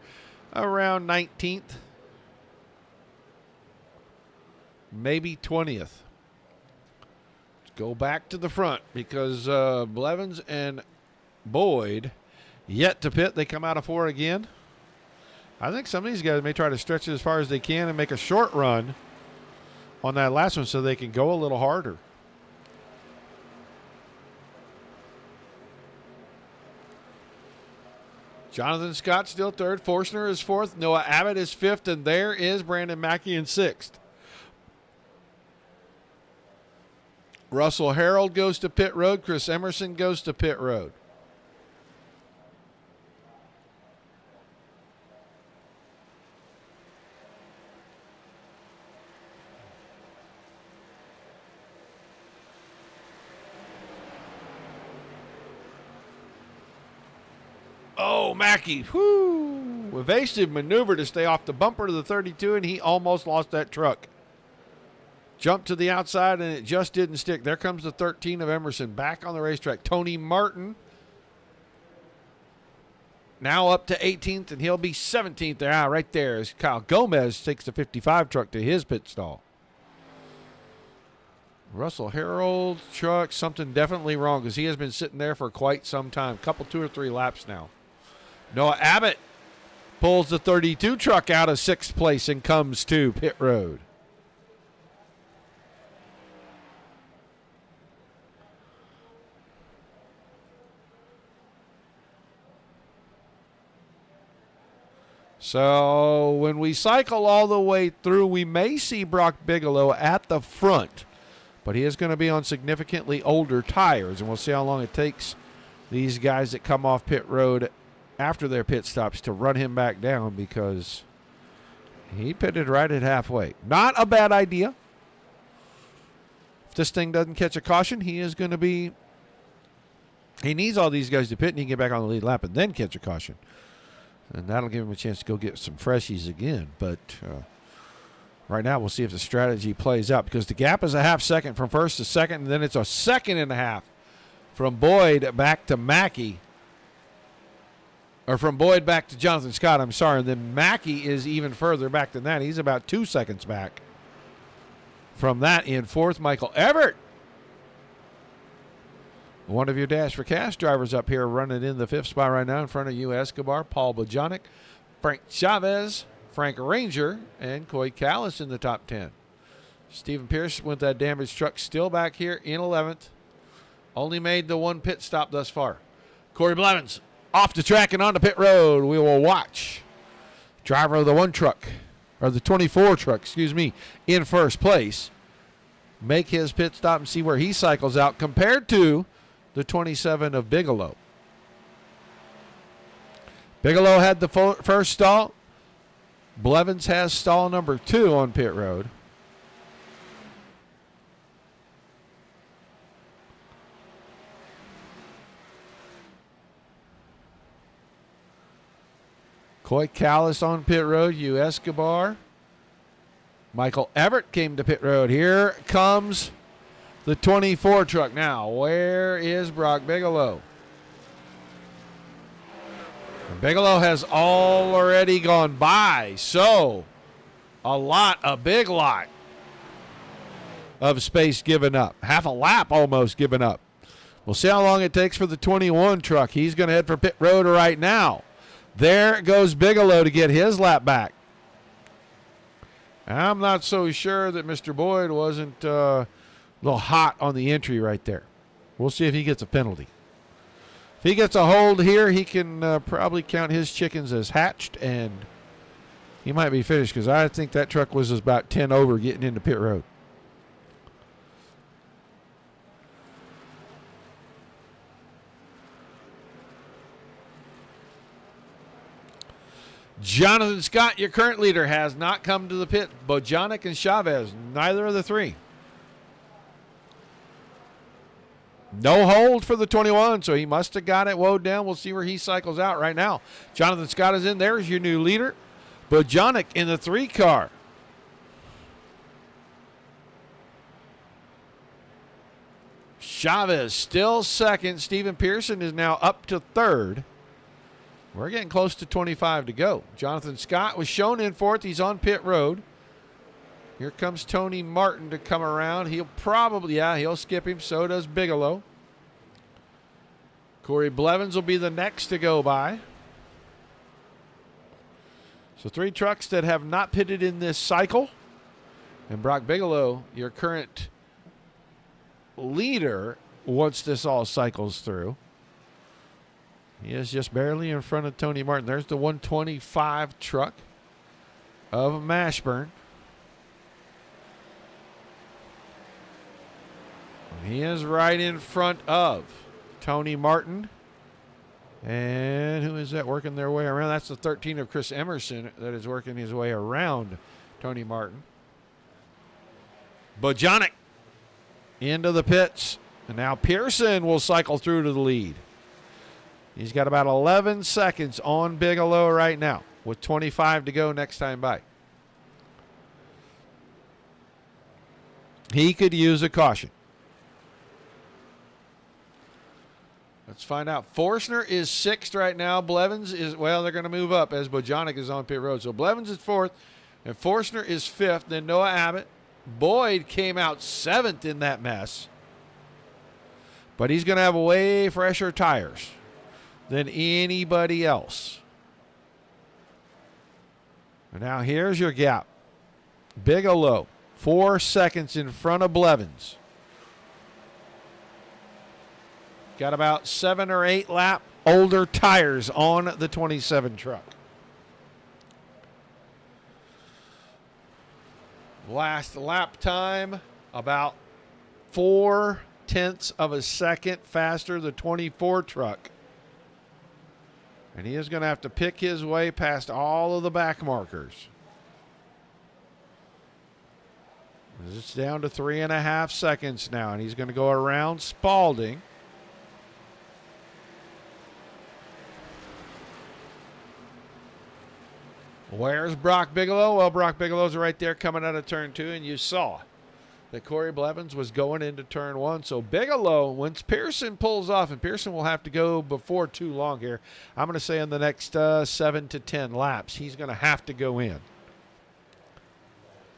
around 19th. Maybe 20th. Let's go back to the front because Blevins and Boyd yet to pit. They come out of 4 again. I think some of these guys may try to stretch it as far as they can and make a short run on that last one so they can go a little harder. Jonathan Scott still 3rd. Forstner is 4th. Noah Abbott is 5th. And there is Brandon Mackey in 6th. Russell Harold goes to pit road. Chris Emerson goes to pit road. Oh, Mackey, whoo, evasive maneuver to stay off the bumper to the 32, and he almost lost that truck. Jumped to the outside, and it just didn't stick. There comes the 13 of Emerson back on the racetrack. Tony Martin now up to 18th, and he'll be 17th there. Right there as Kyle Gomez takes the 55 truck to his pit stall. Russell Harold's truck, something definitely wrong because he has been sitting there for quite some time. Couple 2 or 3 laps now. Noah Abbott pulls the 32 truck out of 6th place and comes to pit road. So when we cycle all the way through, we may see Brock Bigelow at the front, but he is going to be on significantly older tires, and we'll see how long it takes these guys that come off pit road after their pit stops to run him back down because he pitted right at halfway. Not a bad idea. If this thing doesn't catch a caution, he is going to be – he needs all these guys to pit and he can get back on the lead lap and then catch a caution. And that'll give him a chance to go get some freshies again. But right now we'll see if the strategy plays out because the gap is a half second from first to second, and then it's a second and a half from Boyd back to Mackey. Or from Boyd back to Jonathan Scott, I'm sorry. And then Mackey is even further back than that. He's about 2 seconds back. From that in 4th, Michael Everett. One of your Dash for Cash drivers up here running in the 5th spot right now in front of you, Escobar, Paul Bojanic, Frank Chavez, Frank Ranger, and Coy Callis in the top 10. Stephen Pierce with that damaged truck still back here in 11th. Only made the 1 pit stop thus far. Corey Blevins off the track and on the pit road. We will watch driver of the 1 truck, or the 24 truck, in 1st place, make his pit stop and see where he cycles out compared to the 27 of Bigelow. Bigelow had the first stall. Blevins has stall number 2 on pit road. Coy Callis on pit road, U. Escobar. Michael Everett came to pit road. Here comes the 24 truck now. Where is Brock Bigelow? Bigelow has already gone by. So, a big lot of space given up. Half a lap almost given up. We'll see how long it takes for the 21 truck. He's going to head for pit road right now. There goes Bigelow to get his lap back. I'm not so sure that Mr. Boyd wasn't a little hot on the entry right there. We'll see if he gets a penalty. If he gets a hold here, he can probably count his chickens as hatched, and he might be finished because I think that truck was about 10 over getting into pit road. Jonathan Scott, your current leader, has not come to the pit. Bojanic and Chavez, neither of the three. No hold for the 21, so he must have got it woed down. We'll see where he cycles out right now. Jonathan Scott is in. There's your new leader. Bojanic in the 3 car. Chavez still second. Stephen Pearson is now up to 3rd. We're getting close to 25 to go. Jonathan Scott was shown in 4th. He's on pit road. Here comes Tony Martin to come around. He'll probably, he'll skip him. So does Bigelow. Corey Blevins will be the next to go by. So 3 trucks that have not pitted in this cycle. And Brock Bigelow, your current leader, once this all cycles through. He is just barely in front of Tony Martin. There's the 125 truck of Mashburn. He is right in front of Tony Martin. And who is that working their way around? That's the 13 of Chris Emerson that is working his way around Tony Martin. Bojanic into the pits. And now Pearson will cycle through to the lead. He's got about 11 seconds on Bigelow right now with 25 to go next time by. He could use a caution. Let's find out. Forstner is 6th right now. Blevins is, well, they're going to move up as Bojanic is on pit road. So Blevins is 4th and Forstner is 5th. Then Noah Abbott. Boyd came out 7th in that mess. But he's going to have way fresher tires than anybody else. And now here's your gap. Bigelow, 4 seconds in front of Blevins. Got about 7 or 8 lap older tires on the 27 truck. Last lap time, about 0.4 of a second faster, the 24 truck. And he is going to have to pick his way past all of the back markers. It's down to 3.5 seconds now, and he's going to go around Spalding. Where's Brock Bigelow? Well, Brock Bigelow's right there coming out of turn 2, and you saw that Corey Blevins was going into turn 1. So Bigelow, once Pearson pulls off, and Pearson will have to go before too long here, I'm going to say in the next 7 to 10 laps, he's going to have to go in.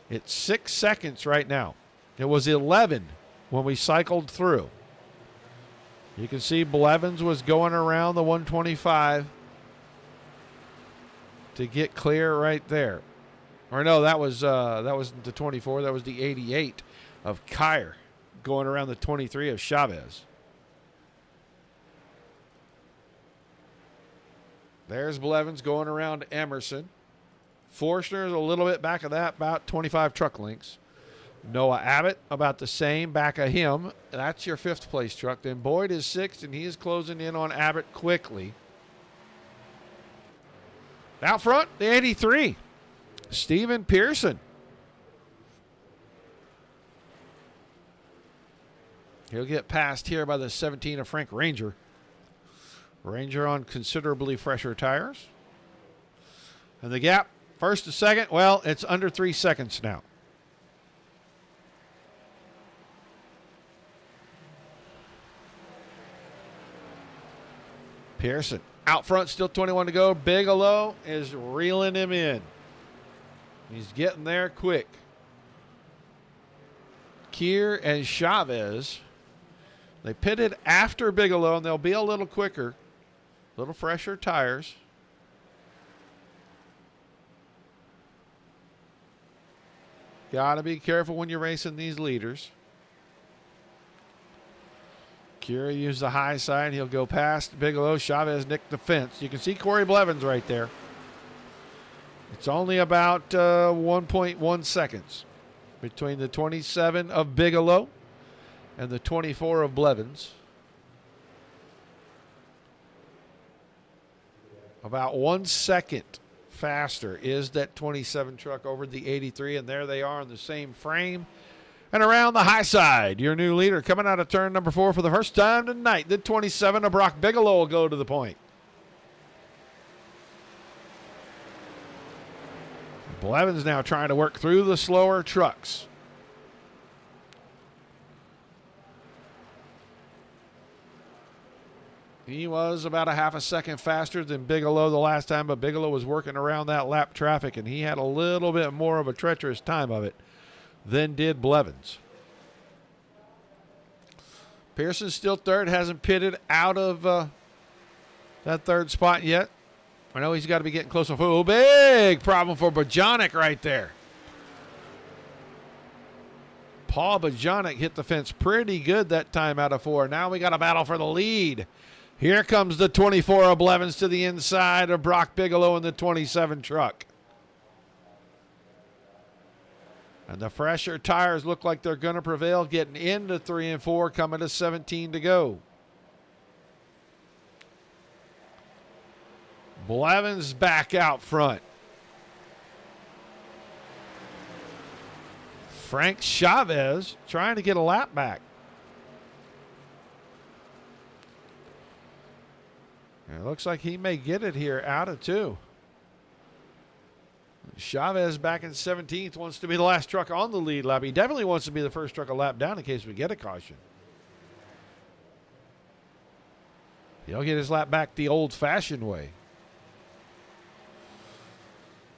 It's 6 seconds right now. It was 11 when we cycled through. You can see Blevins was going around the 125 to get clear right there. Or no, that was the 24. That was the 88 of Kyer going around the 23 of Chavez. There's Blevins going around Emerson. Forstner is a little bit back of that, about 25 truck lengths. Noah Abbott about the same back of him. That's your 5th place truck. Then Boyd is 6th, and he is closing in on Abbott quickly. Out front, the 83, Stephen Pearson. He'll get passed here by the 17 of Frank Ranger. Ranger on considerably fresher tires. And the gap, 1st to 2nd, well, it's under 3 seconds now. Pearson out front, still 21 to go. Bigelow is reeling him in. He's getting there quick. Kier and Chavez, they pitted after Bigelow, and they'll be a little quicker, a little fresher tires. Got to be careful when you're racing these leaders. Kira used the high side. He'll go past Bigelow. Chavez nicked the fence. You can see Corey Blevins right there. It's only about 1.1 seconds between the 27 of Bigelow and the 24 of Blevins. About 1 second faster is that 27 truck over the 83, and there they are in the same frame. And around the high side, your new leader coming out of turn number 4 for the first time tonight. The 27 of Brock Bigelow will go to the point. Blevins now trying to work through the slower trucks. He was about a half a second faster than Bigelow the last time, but Bigelow was working around that lap traffic, and he had a little bit more of a treacherous time of it than did Blevins. Pearson's still third, hasn't pitted out of that third spot yet. I know he's got to be getting closer. Oh, big problem for Bajonic right there. Paul Bajonic hit the fence pretty good that time out of 4. Now we got a battle for the lead. Here comes the 24 of Blevins to the inside of Brock Bigelow in the 27 truck. And the fresher tires look like they're going to prevail, getting into 3 and 4, coming to 17 to go. Blevins back out front. Frank Chavez trying to get a lap back. It looks like he may get it here out of 2. Chavez back in 17th, wants to be the last truck on the lead lap. He definitely wants to be the first truck a lap down in case we get a caution. He'll get his lap back the old-fashioned way.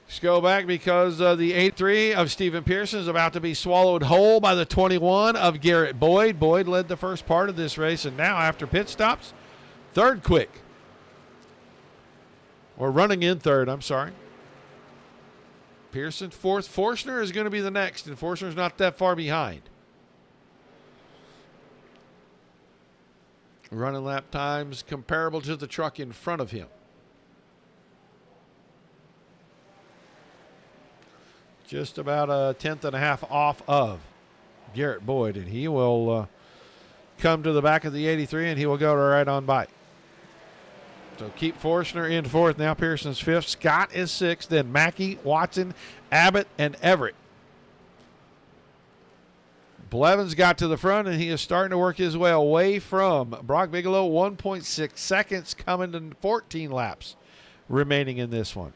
Let's go back because the 8-3 of Stephen Pearson is about to be swallowed whole by the 21 of Garrett Boyd. Boyd led the first part of this race, and now after pit stops, third quick. Or running in third, I'm sorry. Pearson fourth. Forstner is going to be the next, and Forstner's not that far behind. Running lap times comparable to the truck in front of him. Just about a 1/10 and a half off of Garrett Boyd, and he will come to the back of the 83, and he will go right on by. So keep Forstner in 4th. Now Pearson's 5th. Scott is 6th. Then Mackey, Watson, Abbott, and Everett. Blevins got to the front, and he is starting to work his way away from Brock Bigelow. 1.6 seconds coming to 14 laps remaining in this one.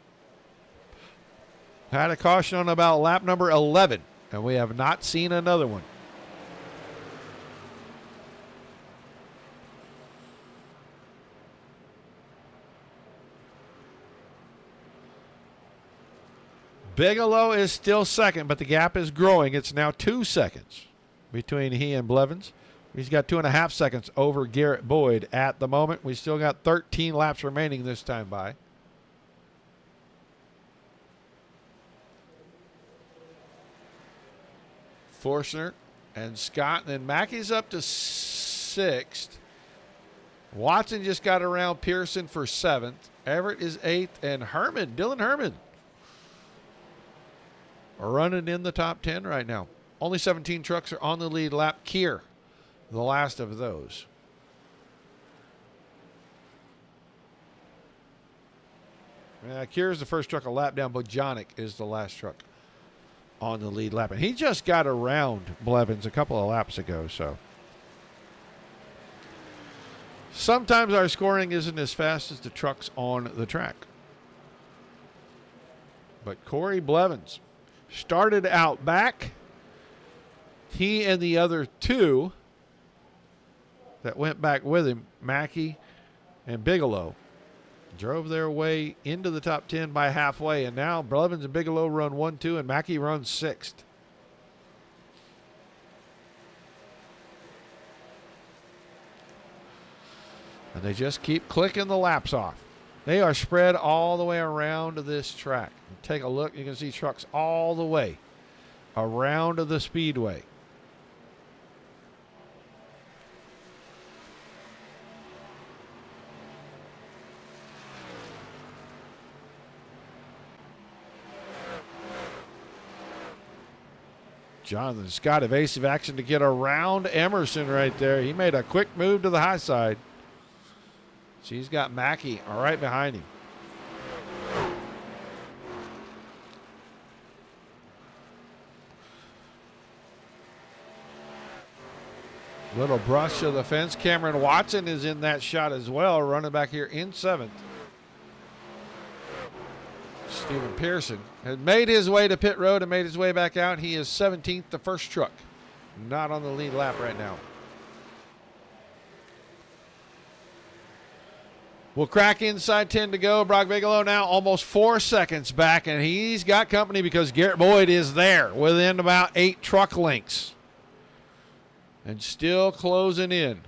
Had a caution on about lap number 11, and we have not seen another one. Bigelow is still second, but the gap is growing. It's now 2 seconds between he and Blevins. He's got 2.5 seconds over Garrett Boyd at the moment. We still got 13 laps remaining this time by. Forstner and Scott. And then Mackey's up to 6th. Watson just got around Pearson for 7th. Everett is 8th. And Herman, Dylan Herman, are running in the top 10 right now. Only 17 trucks are on the lead lap. Kier, the last of those. Kier's the first truck a lap down. Bojanic is the last truck on the lead lap. And he just got around Blevins a couple of laps ago, so. Sometimes our scoring isn't as fast as the trucks on the track. But Corey Blevins started out back. He and the other 2 that went back with him, Mackey and Bigelow, drove their way into the top 10 by halfway. And now Blevins and Bigelow run 1-2, and Mackey runs 6th. And they just keep clicking the laps off. They are spread all the way around this track. Take a look. You can see trucks all the way around the speedway. Jonathan Scott, evasive action to get around Emerson right there. He made a quick move to the high side. So he's got Mackey right behind him. Little brush of the fence. Cameron Watson is in that shot as well, running back here in 7th. Stephen Pearson had made his way to pit road and made his way back out. He is 17th, the first truck. Not on the lead lap right now. We'll crack inside 10 to go. Brock Bigelow now almost 4 seconds back, and he's got company because Garrett Boyd is there within about 8 truck lengths. And still closing in.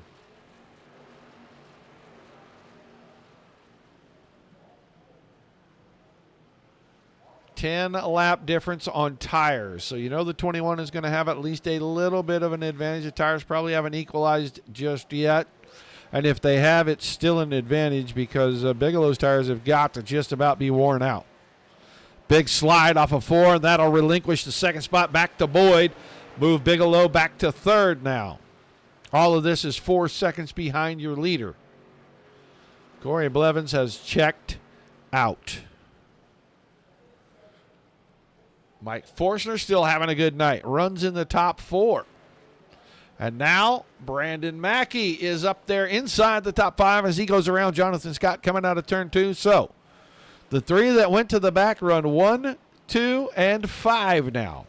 10 lap difference on tires. So you know the 21 is going to have at least a little bit of an advantage. The tires probably haven't equalized just yet. And if they have, it's still an advantage because Bigelow's tires have got to just about be worn out. Big slide off of 4, and that'll relinquish the second spot back to Boyd. Move Bigelow back to 3rd now. All of this is 4 seconds behind your leader. Corey Blevins has checked out. Mike Forstner still having a good night. Runs in the top 4. And now Brandon Mackey is up there inside the top 5 as he goes around Jonathan Scott coming out of turn 2. So the 3 that went to the back run 1, 2, and 5 now.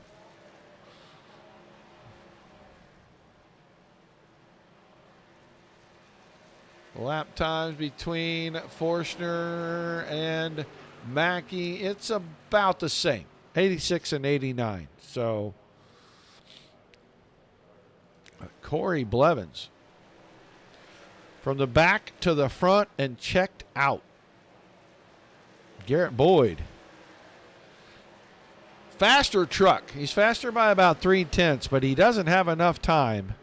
Lap times between Forstner and Mackey, it's about the same, 86 and 89. So Corey Blevins from the back to the front and checked out. Garrett Boyd. Faster truck. He's faster by about 3/10, but he doesn't have enough time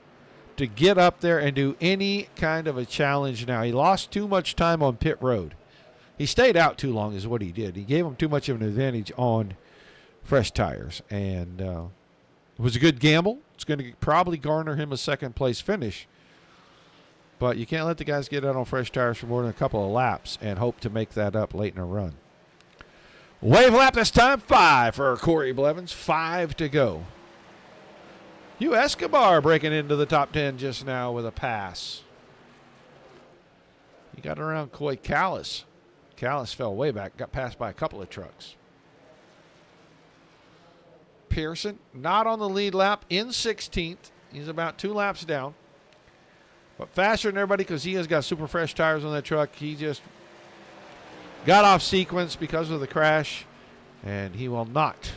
to get up there and do any kind of a challenge now. He lost too much time on pit road. He stayed out too long is what he did. He gave him too much of an advantage on fresh tires. And it was a good gamble. It's going to probably garner him a second-place finish. But you can't let the guys get out on fresh tires for more than a couple of laps and hope to make that up late in a run. Wave lap this time, 5 for Corey Blevins. 5 to go. Hugh Escobar breaking into the top 10 just now with a pass. He got around Coy Callis. Callis fell way back, got passed by a couple of trucks. Pearson, not on the lead lap, in 16th. He's about 2 laps down. But faster than everybody because he has got super fresh tires on that truck. He just got off sequence because of the crash, and he will not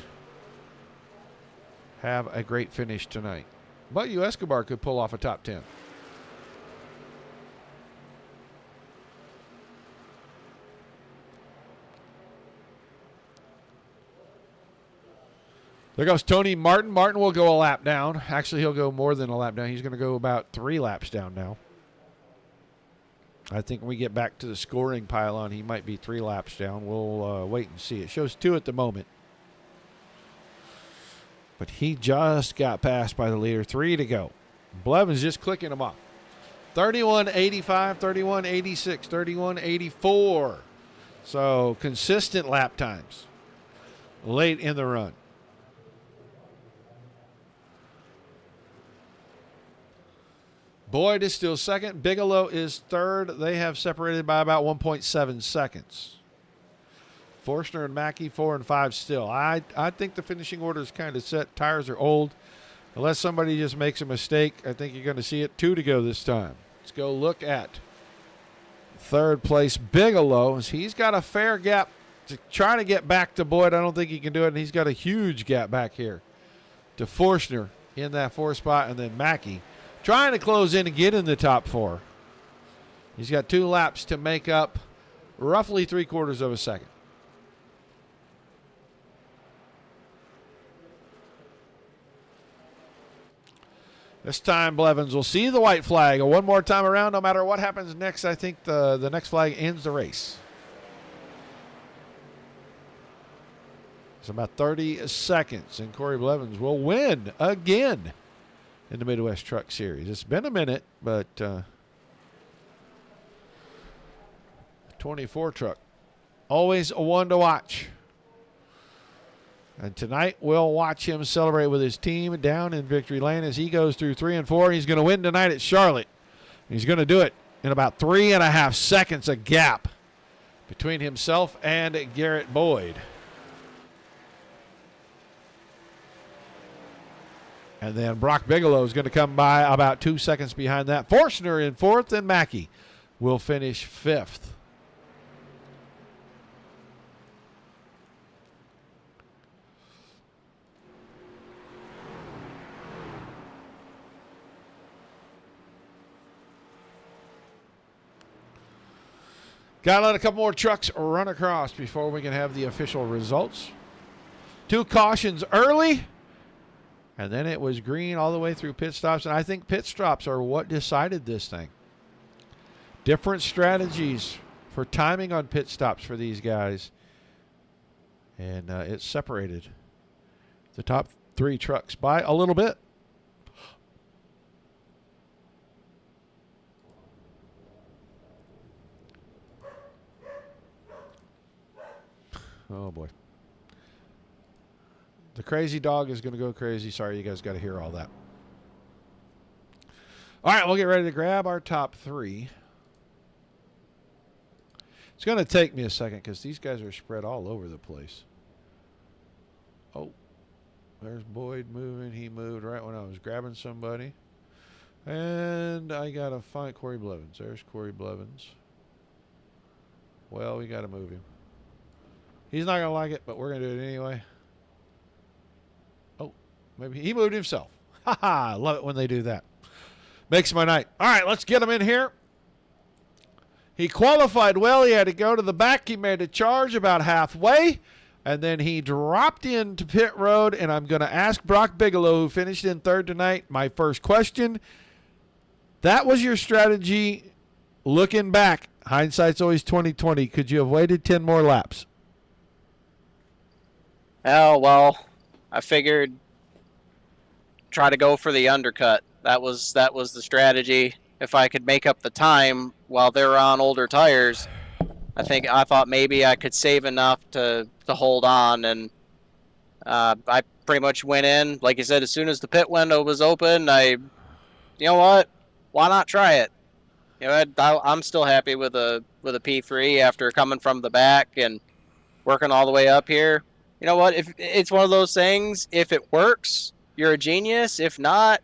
have a great finish tonight. But Hugh Escobar could pull off a top 10. There goes Tony Martin. Martin will go a lap down. Actually, he'll go more than a lap down. He's going to go about 3 laps down now. I think when we get back to the scoring pylon, he might be 3 laps down. We'll wait and see. It shows 2 at the moment. But he just got passed by the leader. 3 to go. Blevins just clicking him off. 31.85, 31.86, 31.84. So consistent lap times late in the run. Boyd is still second. Bigelow is third. They have separated by about 1.7 seconds. Forstner and Mackey 4 and 5 still. I think the finishing order is kind of set. Tires are old. Unless somebody just makes a mistake, I think you're going to see it. 2 to go this time. Let's go look at third place Bigelow. He's got a fair gap to try to get back to Boyd. I don't think he can do it, and he's got a huge gap back here to Forstner in that 4th spot, and then Mackey trying to close in and get in the top 4. He's got 2 laps to make up roughly 3/4 of a second. This time Blevins will see the white flag. One more time around, no matter what happens next, I think the next flag ends the race. It's about 30 seconds, and Corey Blevins will win again in the Midwest Truck Series. It's been a minute, but 24 truck, always a one to watch. And tonight we'll watch him celebrate with his team down in victory lane as he goes through 3 and 4. He's going to win tonight at Charlotte. He's going to do it in about 3.5 seconds, a gap between himself and Garrett Boyd. And then Brock Bigelow is going to come by about 2 seconds behind that. Forstner in 4th, and Mackey will finish 5th. Got to let a couple more trucks run across before we can have the official results. 2 cautions early, and then it was green all the way through pit stops. And I think pit stops are what decided this thing. Different strategies for timing on pit stops for these guys. And it separated the top 3 trucks by a little bit. Oh, boy. The crazy dog is going to go crazy. Sorry, you guys got to hear all that. All right, we'll get ready to grab our top 3. It's going to take me a second because these guys are spread all over the place. Oh, there's Boyd moving. He moved right when I was grabbing somebody. And I got to find Corey Blevins. There's Corey Blevins. Well, we got to move him. He's not going to like it, but we're going to do it anyway. Oh, maybe he moved himself. Ha ha, I love it when they do that. Makes my night. All right, let's get him in here. He qualified well. He had to go to the back. He made a charge about halfway, and then he dropped into pit road, and I'm going to ask Brock Bigelow, who finished in 3rd tonight, my first question. That was your strategy looking back. Hindsight's always 20/20. Could you have waited 10 more laps? Oh, well, I figured try to go for the undercut. That was the strategy. If I could make up the time while they were on older tires, I thought maybe I could save enough to hold on, and I pretty much went in. Like you said, as soon as the pit window was open, you know what? Why not try it? You know, I'm still happy with a P3 after coming from the back and working all the way up here. You know what? If it's one of those things, if it works, you're a genius. If not,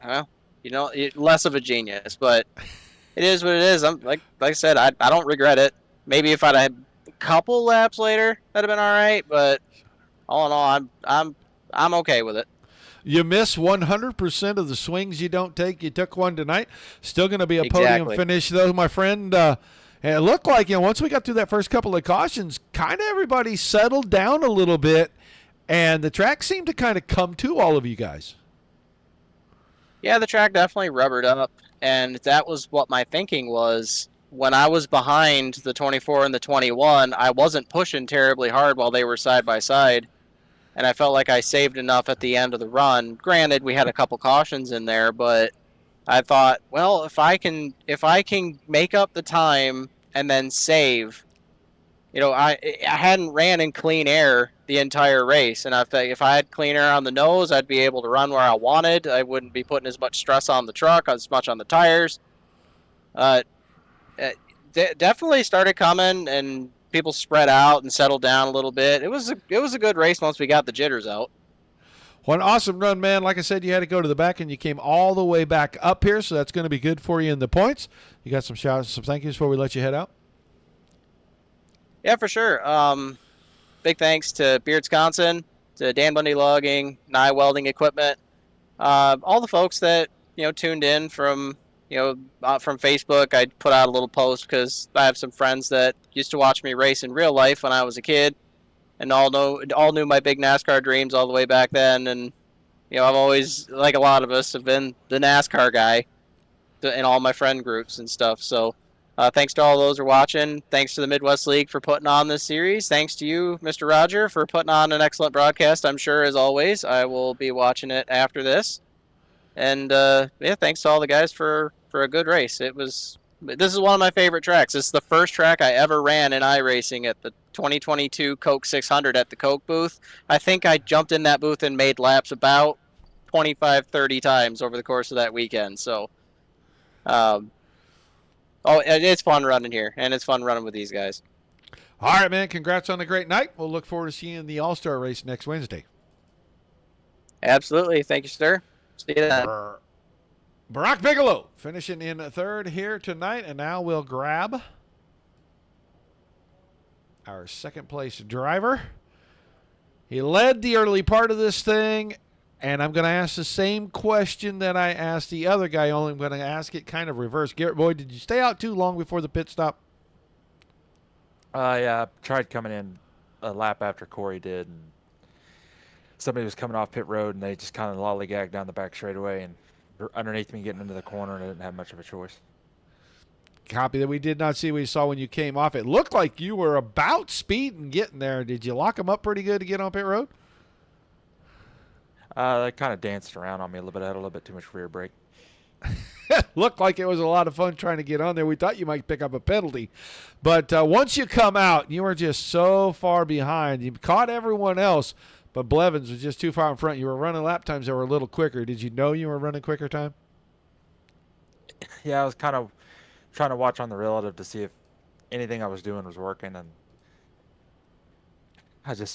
well, you know, less of a genius. But it is what it is. I'm like I said, I don't regret it. Maybe if I'd had a couple laps later, that'd have been all right. But all in all, I'm okay with it. You miss 100% of the swings you don't take. You took one tonight. Still going to be a podium finish, though, my friend. And it looked like, once we got through that first couple of cautions, kind of everybody settled down a little bit, and the track seemed to kind of come to all of you guys. Yeah, the track definitely rubbered up, and that was what my thinking was. When I was behind the 24 and the 21, I wasn't pushing terribly hard while they were side by side, and I felt like I saved enough at the end of the run. Granted, we had a couple cautions in there, but I thought, well, if I can make up the time and then save, I hadn't ran in clean air the entire race, and I thought if I had clean air on the nose, I'd be able to run where I wanted. I wouldn't be putting as much stress on the truck, as much on the tires. Definitely started coming, and people spread out and settled down a little bit. It was a good race once we got the jitters out. Well, an awesome run, man. Like I said, you had to go to the back, and you came all the way back up here, so that's going to be good for you in the points. You got some shout-outs, some thank yous before we let you head out? Yeah, for sure. Big thanks to Beardsconsin, to Dan Bundy Logging, Nye Welding Equipment, all the folks that tuned in from Facebook. I put out a little post because I have some friends that used to watch me race in real life when I was a kid, and all knew my big NASCAR dreams all the way back then, and I've always, like a lot of us, have been the NASCAR guy in all my friend groups and stuff. So thanks to all those who are watching. Thanks to the Midwest League for putting on this series. Thanks to you, Mr. Roger, for putting on an excellent broadcast. I'm sure, as always, I will be watching it after this. And yeah, thanks to all the guys for a good race. This is one of my favorite tracks. This is the first track I ever ran in iRacing at the 2022 Coke 600 at the Coke booth. I think I jumped in that booth and made laps about 25, 30 times over the course of that weekend. So, it's fun running here, and it's fun running with these guys. All right, man. Congrats on a great night. We'll look forward to seeing you in the All-Star race next Wednesday. Absolutely. Thank you, sir. See you then. Barack Bigelow finishing in third here tonight, and now we'll grab our second place driver. He led the early part of this thing, and I'm going to ask the same question that I asked the other guy, only I'm going to ask it kind of reverse. Garrett Boyd, did you stay out too long before the pit stop? Yeah, I tried coming in a lap after Corey did, and somebody was coming off pit road, and they just kind of lollygagged down the back straightaway and underneath me getting into the corner, and I didn't have much of a choice. Copy that. We did not see what you saw when you came off. It looked like you were about speeding getting there. Did you lock them up pretty good to get on pit road? They kind of danced around on me a little bit. I had a little bit too much rear brake. Looked like it was a lot of fun trying to get on there. We thought you might pick up a penalty. But once you come out, you were just so far behind. You caught everyone else, but Blevins was just too far in front. You were running lap times that were a little quicker. Did you know you were running quicker time? Yeah, I was kind of trying to watch on the relative to see if anything I was doing was working, and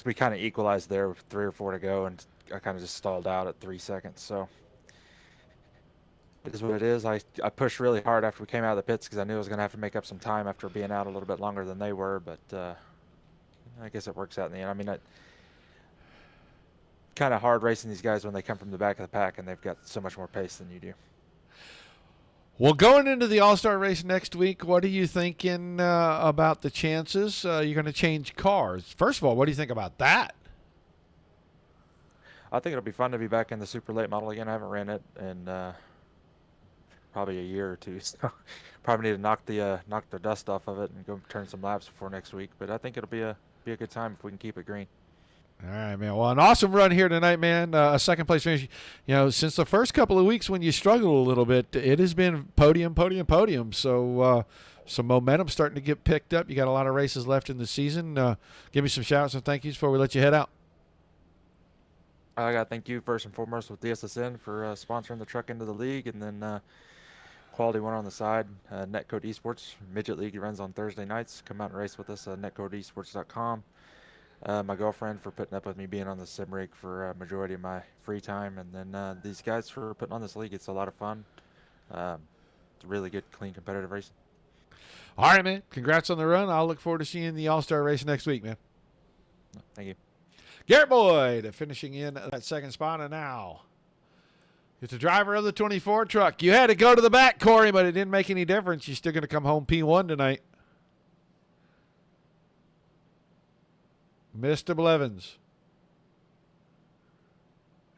we kind of equalized there with 3 or 4 to go, and I kind of just stalled out at 3 seconds. So it is what it is. I pushed really hard after we came out of the pits because I knew I was going to have to make up some time after being out a little bit longer than they were, but I guess it works out in the end. I mean, kind of hard racing these guys when they come from the back of the pack and they've got so much more pace than you do. Well, going into the All-Star race next week, what are you thinking about the chances? You're going to change cars. First of all, what do you think about that? I think it'll be fun to be back in the super late model again. I haven't ran it in probably a year or two, so probably need to knock the dust off of it and go turn some laps before next week. But I think it'll be a good time if we can keep it green. All right, man. Well, an awesome run here tonight, man. A second place finish. You know, since the first couple of weeks when you struggled a little bit, it has been podium, podium, podium. So some momentum starting to get picked up. You got a lot of races left in the season. Give me some shout-outs and thank yous before we let you head out. I got to thank you first and foremost with DSSN for sponsoring the truck into the league, and then Quality One on the side, Netcode Esports, Midget League runs on Thursday nights. Come out and race with us at netcodeesports.com. My girlfriend for putting up with me being on the sim rig for a majority of my free time, and then these guys for putting on this league. It's a lot of fun. It's really good, clean, competitive racing. All right, man. Congrats on the run. I'll look forward to seeing the All-Star race next week, man. Thank you. Garrett Boyd finishing in that second spot, and now it's the driver of the 24 truck. You had to go to the back, Corey, but it didn't make any difference. You're still going to come home P1 tonight. Mr. Blevins.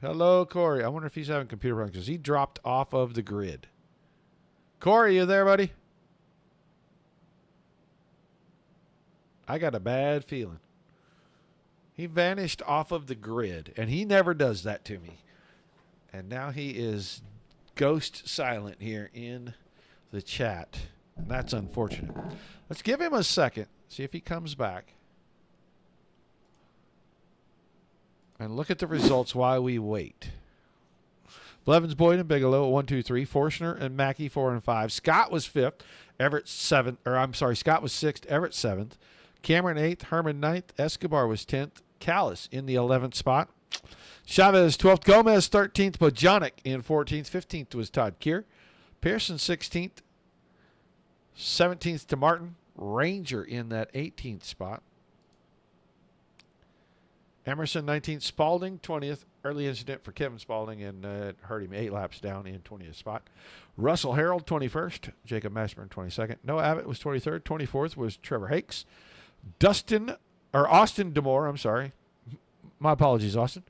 Hello, Corey. I wonder if he's having computer problems because he dropped off of the grid. Corey, you there, buddy? I got a bad feeling. He vanished off of the grid, and he never does that to me. And now he is ghost silent here in the chat. And that's unfortunate. Let's give him a second, see if he comes back. And look at the results while we wait. Blevins, Boyd, and Bigelow at 1, 2, 3. Forstner and Mackey 4 and 5. Scott was 5th. Everett 7th. Or I'm sorry, Scott was 6th. Everett 7th. Cameron 8th. Herman 9th. Escobar was 10th. Callis in the 11th spot. Chavez 12th. Gomez 13th. Bojanic in 14th. 15th was Todd Keir. Pearson 16th. 17th to Martin. Ranger in that 18th spot. Emerson 19th, Spalding 20th. Early incident for Kevin Spalding and hurt him 8 laps down in 20th spot. Russell Harold 21st. Jacob Mashburn 22nd. Noah Abbott was 23rd. 24th was Trevor Hakes. Austin DeMore, I'm sorry. My apologies, Austin.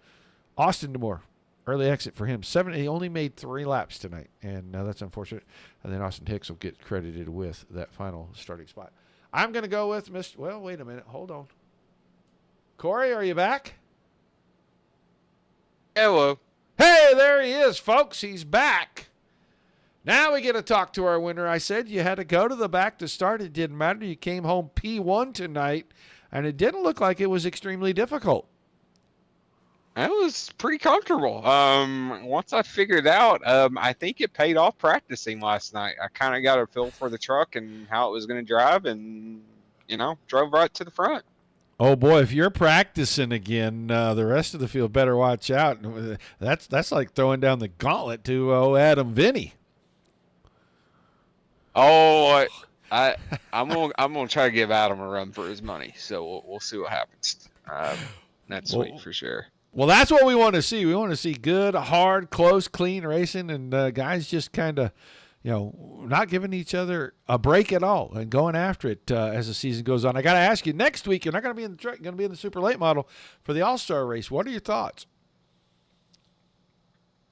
Austin DeMore Early exit for him. He only made 3 laps tonight, and that's unfortunate. And then Austin Hicks will get credited with that final starting spot. I'm going to go with Mr. Well, wait a minute. Hold on. Corey, are you back? Hello. Hey, there he is, folks. He's back. Now we get to talk to our winner. I said you had to go to the back to start. It didn't matter. You came home P1 tonight, and it didn't look like it was extremely difficult. That was pretty comfortable. Once I figured out, I think it paid off practicing last night. I kind of got a feel for the truck and how it was going to drive, and drove right to the front. Oh boy, if you're practicing again, the rest of the field better watch out. That's like throwing down the gauntlet to Adam Vinny. Oh, I'm gonna try to give Adam a run for his money. So we'll see what happens. Next week for sure. Well, that's what we want to see. We want to see good, hard, close, clean racing, and guys just kind of, not giving each other a break at all and going after it as the season goes on. I got to ask you, next week you're not going to be in the truck, you're going to be in the super late model for the All-Star race. What are your thoughts?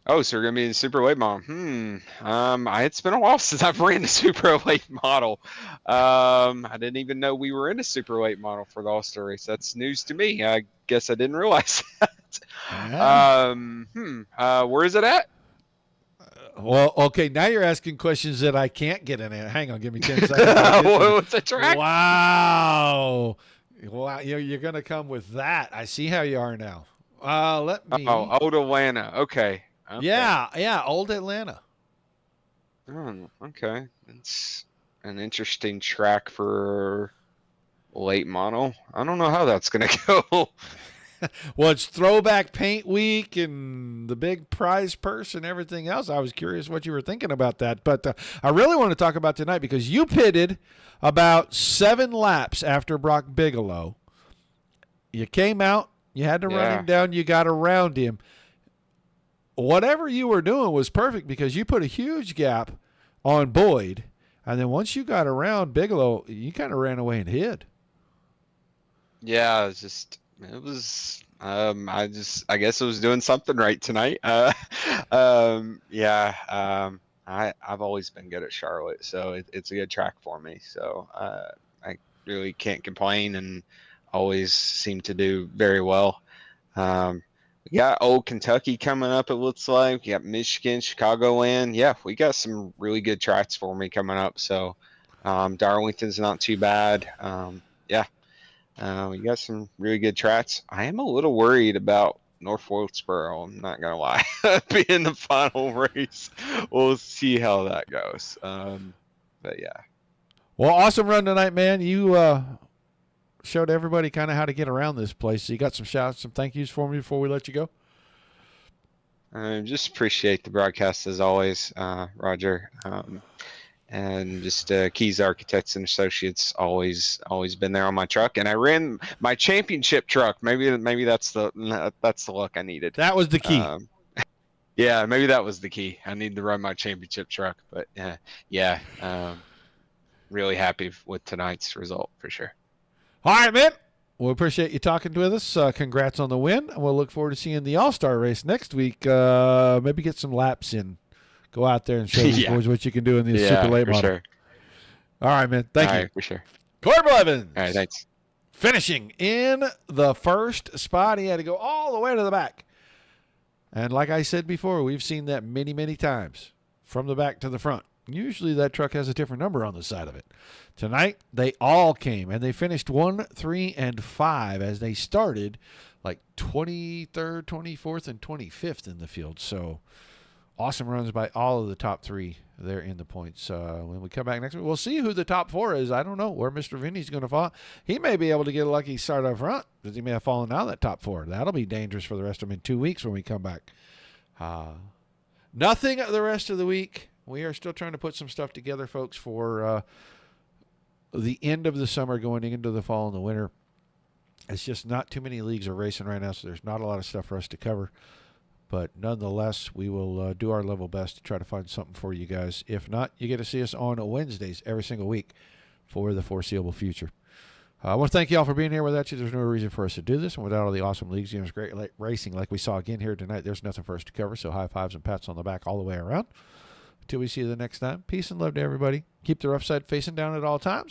Oh, so we're gonna be in the super late model. It's been a while since I've ran the super late model. I didn't even know we were in a super late model for the All-Star race. That's news to me. I guess I didn't realize that. Where is it at? Well, okay, now you're asking questions that I can't get in there. Hang on, give me 10 seconds. What's the track? Wow. You're going to come with that. I see how you are now. Let me. Oh, Old Atlanta. Okay. Yeah, Old Atlanta. Oh, okay. It's an interesting track for late model. I don't know how that's going to go. Well, it's throwback paint week and the big prize purse and everything else. I was curious what you were thinking about that. But I really want to talk about tonight because you pitted about 7 laps after Brock Bigelow. You came out. You had to run him down. You got around him. Whatever you were doing was perfect because you put a huge gap on Boyd. And then once you got around Bigelow, you kind of ran away and hid. Yeah, I guess I was doing something right tonight. I've always been good at Charlotte, so it's a good track for me. So I really can't complain and always seem to do very well. We got Old Kentucky coming up, it looks like. We got Michigan, Chicagoland. Yeah, we got some really good tracks for me coming up. So Darlington's not too bad. We got some really good tracks. I am a little worried about North Wilkesboro. I'm not going to lie. Being the final race. We'll see how that goes. But yeah. Well, awesome run tonight, man. You showed everybody kind of how to get around this place. So you got some shouts, some thank yous for me before we let you go? Just appreciate the broadcast as always, Roger. And just Keys Architects and Associates always been there on my truck, and I ran my championship truck. Maybe that's the look I needed. That was the key. Yeah, maybe that was the key. I need to run my championship truck, but really happy with tonight's result for sure. All right, man. We appreciate you talking with us. Congrats on the win. We'll look forward to seeing the All-Star race next week. Maybe get some laps in. Go out there and show these boys what you can do in the super late model. Sure. All right, man. Thank you. All right, for sure. Corbin Evans. All right, thanks. Finishing in the first spot. He had to go all the way to the back. And like I said before, we've seen that many, many times from the back to the front. Usually that truck has a different number on the side of it. Tonight, they all came, and they finished 1, 3, and 5 as they started like 23rd, 24th, and 25th in the field. So awesome runs by all of the top 3 there in the points. When we come back next week, we'll see who the top 4 is. I don't know where Mr. Vinny's going to fall. He may be able to get a lucky start up front because he may have fallen out of that top 4. That'll be dangerous for the rest of them in 2 weeks when we come back. Nothing the rest of the week. We are still trying to put some stuff together, folks, for the end of the summer going into the fall and the winter. It's just not too many leagues are racing right now, so there's not a lot of stuff for us to cover. But nonetheless, we will do our level best to try to find something for you guys. If not, you get to see us on Wednesdays every single week for the foreseeable future. I want to thank you all for being here. Without you, there's no reason for us to do this. And without all the awesome leagues, games, great racing like we saw again here tonight, there's nothing for us to cover. So high fives and pats on the back all the way around. Until we see you the next time, peace and love to everybody. Keep the rough side facing down at all times.